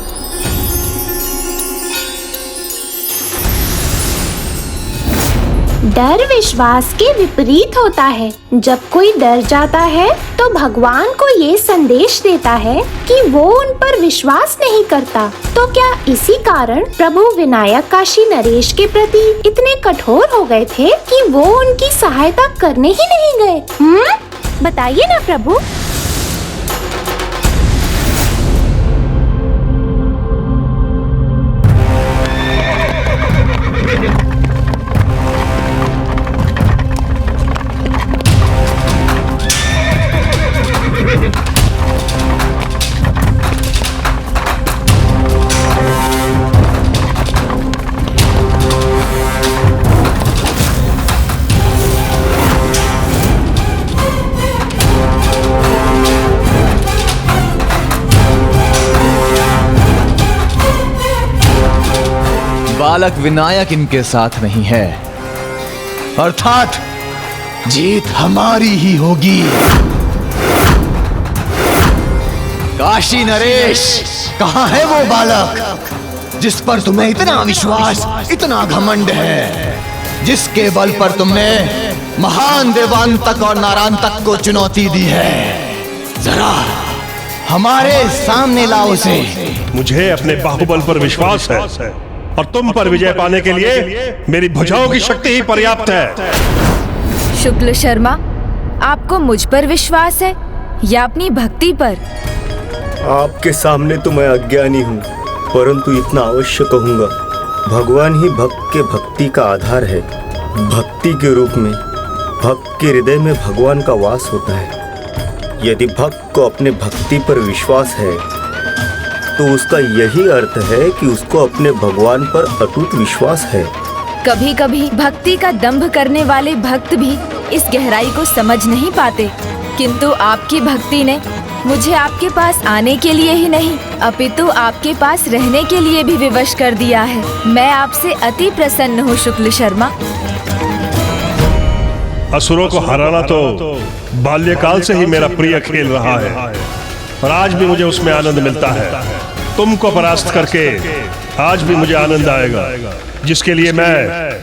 डर विश्वास के विपरीत होता है। जब कोई डर जाता है तो भगवान को ये संदेश देता है कि वो उन पर विश्वास नहीं करता। तो क्या इसी कारण प्रभु विनायक काशी नरेश के प्रति इतने कठोर हो गए थे कि वो उनकी सहायता करने ही नहीं गए? बताइए ना प्रभु। बालक विनायक इनके साथ नहीं है, अर्थात जीत हमारी ही होगी। काशी नरेश, कहाँ है वो बालक जिस पर तुम्हें इतना विश्वास, इतना घमंड है? जिसके बल पर तुमने महान देवांतक और नारांतक को चुनौती दी है, जरा हमारे सामने लाओ उसे। मुझे अपने बाहुबल पर विश्वास है और तुम पर विजय पाने के लिए मेरी भुजाओं की शक्ति ही पर्याप्त है। शुक्ल शर्मा, आपको मुझ पर विश्वास है या अपनी भक्ति पर? आपके सामने तो मैं अज्ञानी हूँ, परंतु इतना अवश्य कहूँगा, भगवान ही भक्त के भक्ति का आधार है। भक्ति के रूप में भक्त के हृदय में भगवान का वास होता है। यदि भक्त को अपने भक्ति पर विश्वास है तो उसका यही अर्थ है कि उसको अपने भगवान पर अटूट विश्वास है। कभी कभी भक्ति का दंभ करने वाले भक्त भी इस गहराई को समझ नहीं पाते, किंतु आपकी भक्ति ने मुझे आपके पास आने के लिए ही नहीं अपितु आपके पास रहने के लिए भी विवश कर दिया है। मैं आपसे अति प्रसन्न हूँ शुक्ल शर्मा। असुरों को हराना तो बाल्यकाल से ही मेरा प्रिय खेल रहा है और आज भी मुझे उसमें आनंद मिलता है। तुमको परास्त करके आज भी मुझे आनंद आएगा, जिसके लिए मैं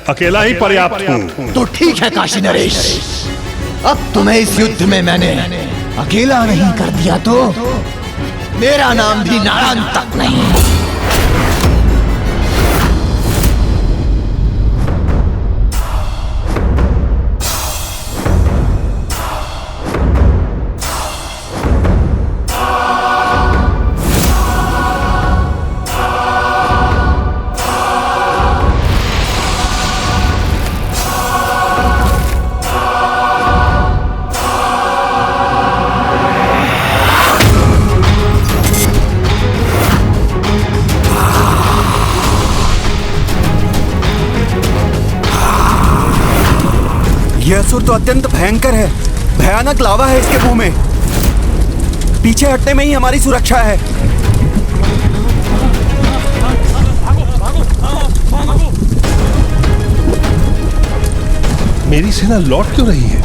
अकेला ही पर्याप्त हूँ। तो ठीक है काशी नरेश, अब तुम्हें इस युद्ध में मैंने अकेला नहीं कर दिया तो मेरा नाम भी नारांतक नहीं। यह असुर तो अत्यंत भयंकर है, भयानक लावा है इसके मुंह में। पीछे हटने में ही हमारी सुरक्षा है। मेरी सेना लौट क्यों रही है?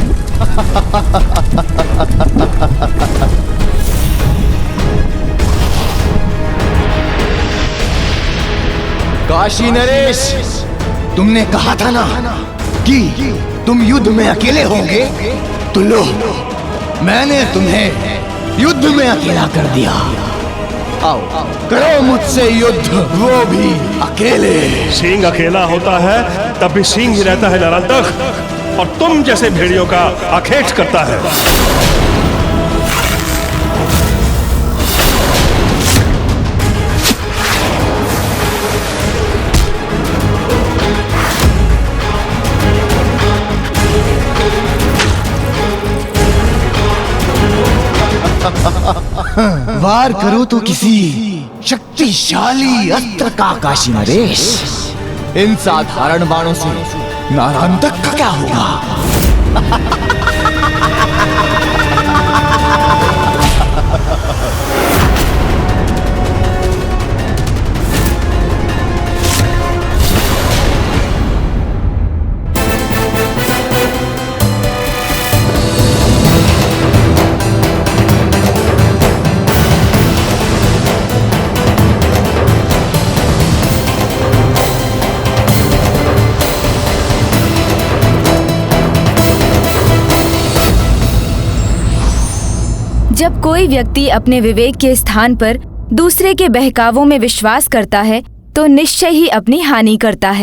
काशी नरेश, तुमने कहा था ना कि तुम युद्ध में अकेले होगे, तो लो मैंने तुम्हें युद्ध में अकेला कर दिया। आओ करो मुझसे युद्ध, वो भी अकेले। सिंह अकेला होता है तब भी सिंह ही रहता है नारांतक, और तुम जैसे भेड़ियों का आखेट करता है। वार करो तो किसी शक्तिशाली अस्त्र का काशी नरेश। इन साधारण बाणों से नारांतक का क्या होगा? जब कोई व्यक्ति अपने विवेक के स्थान पर दूसरे के बहकावों में विश्वास करता है तो निश्चय ही अपनी हानि करता है।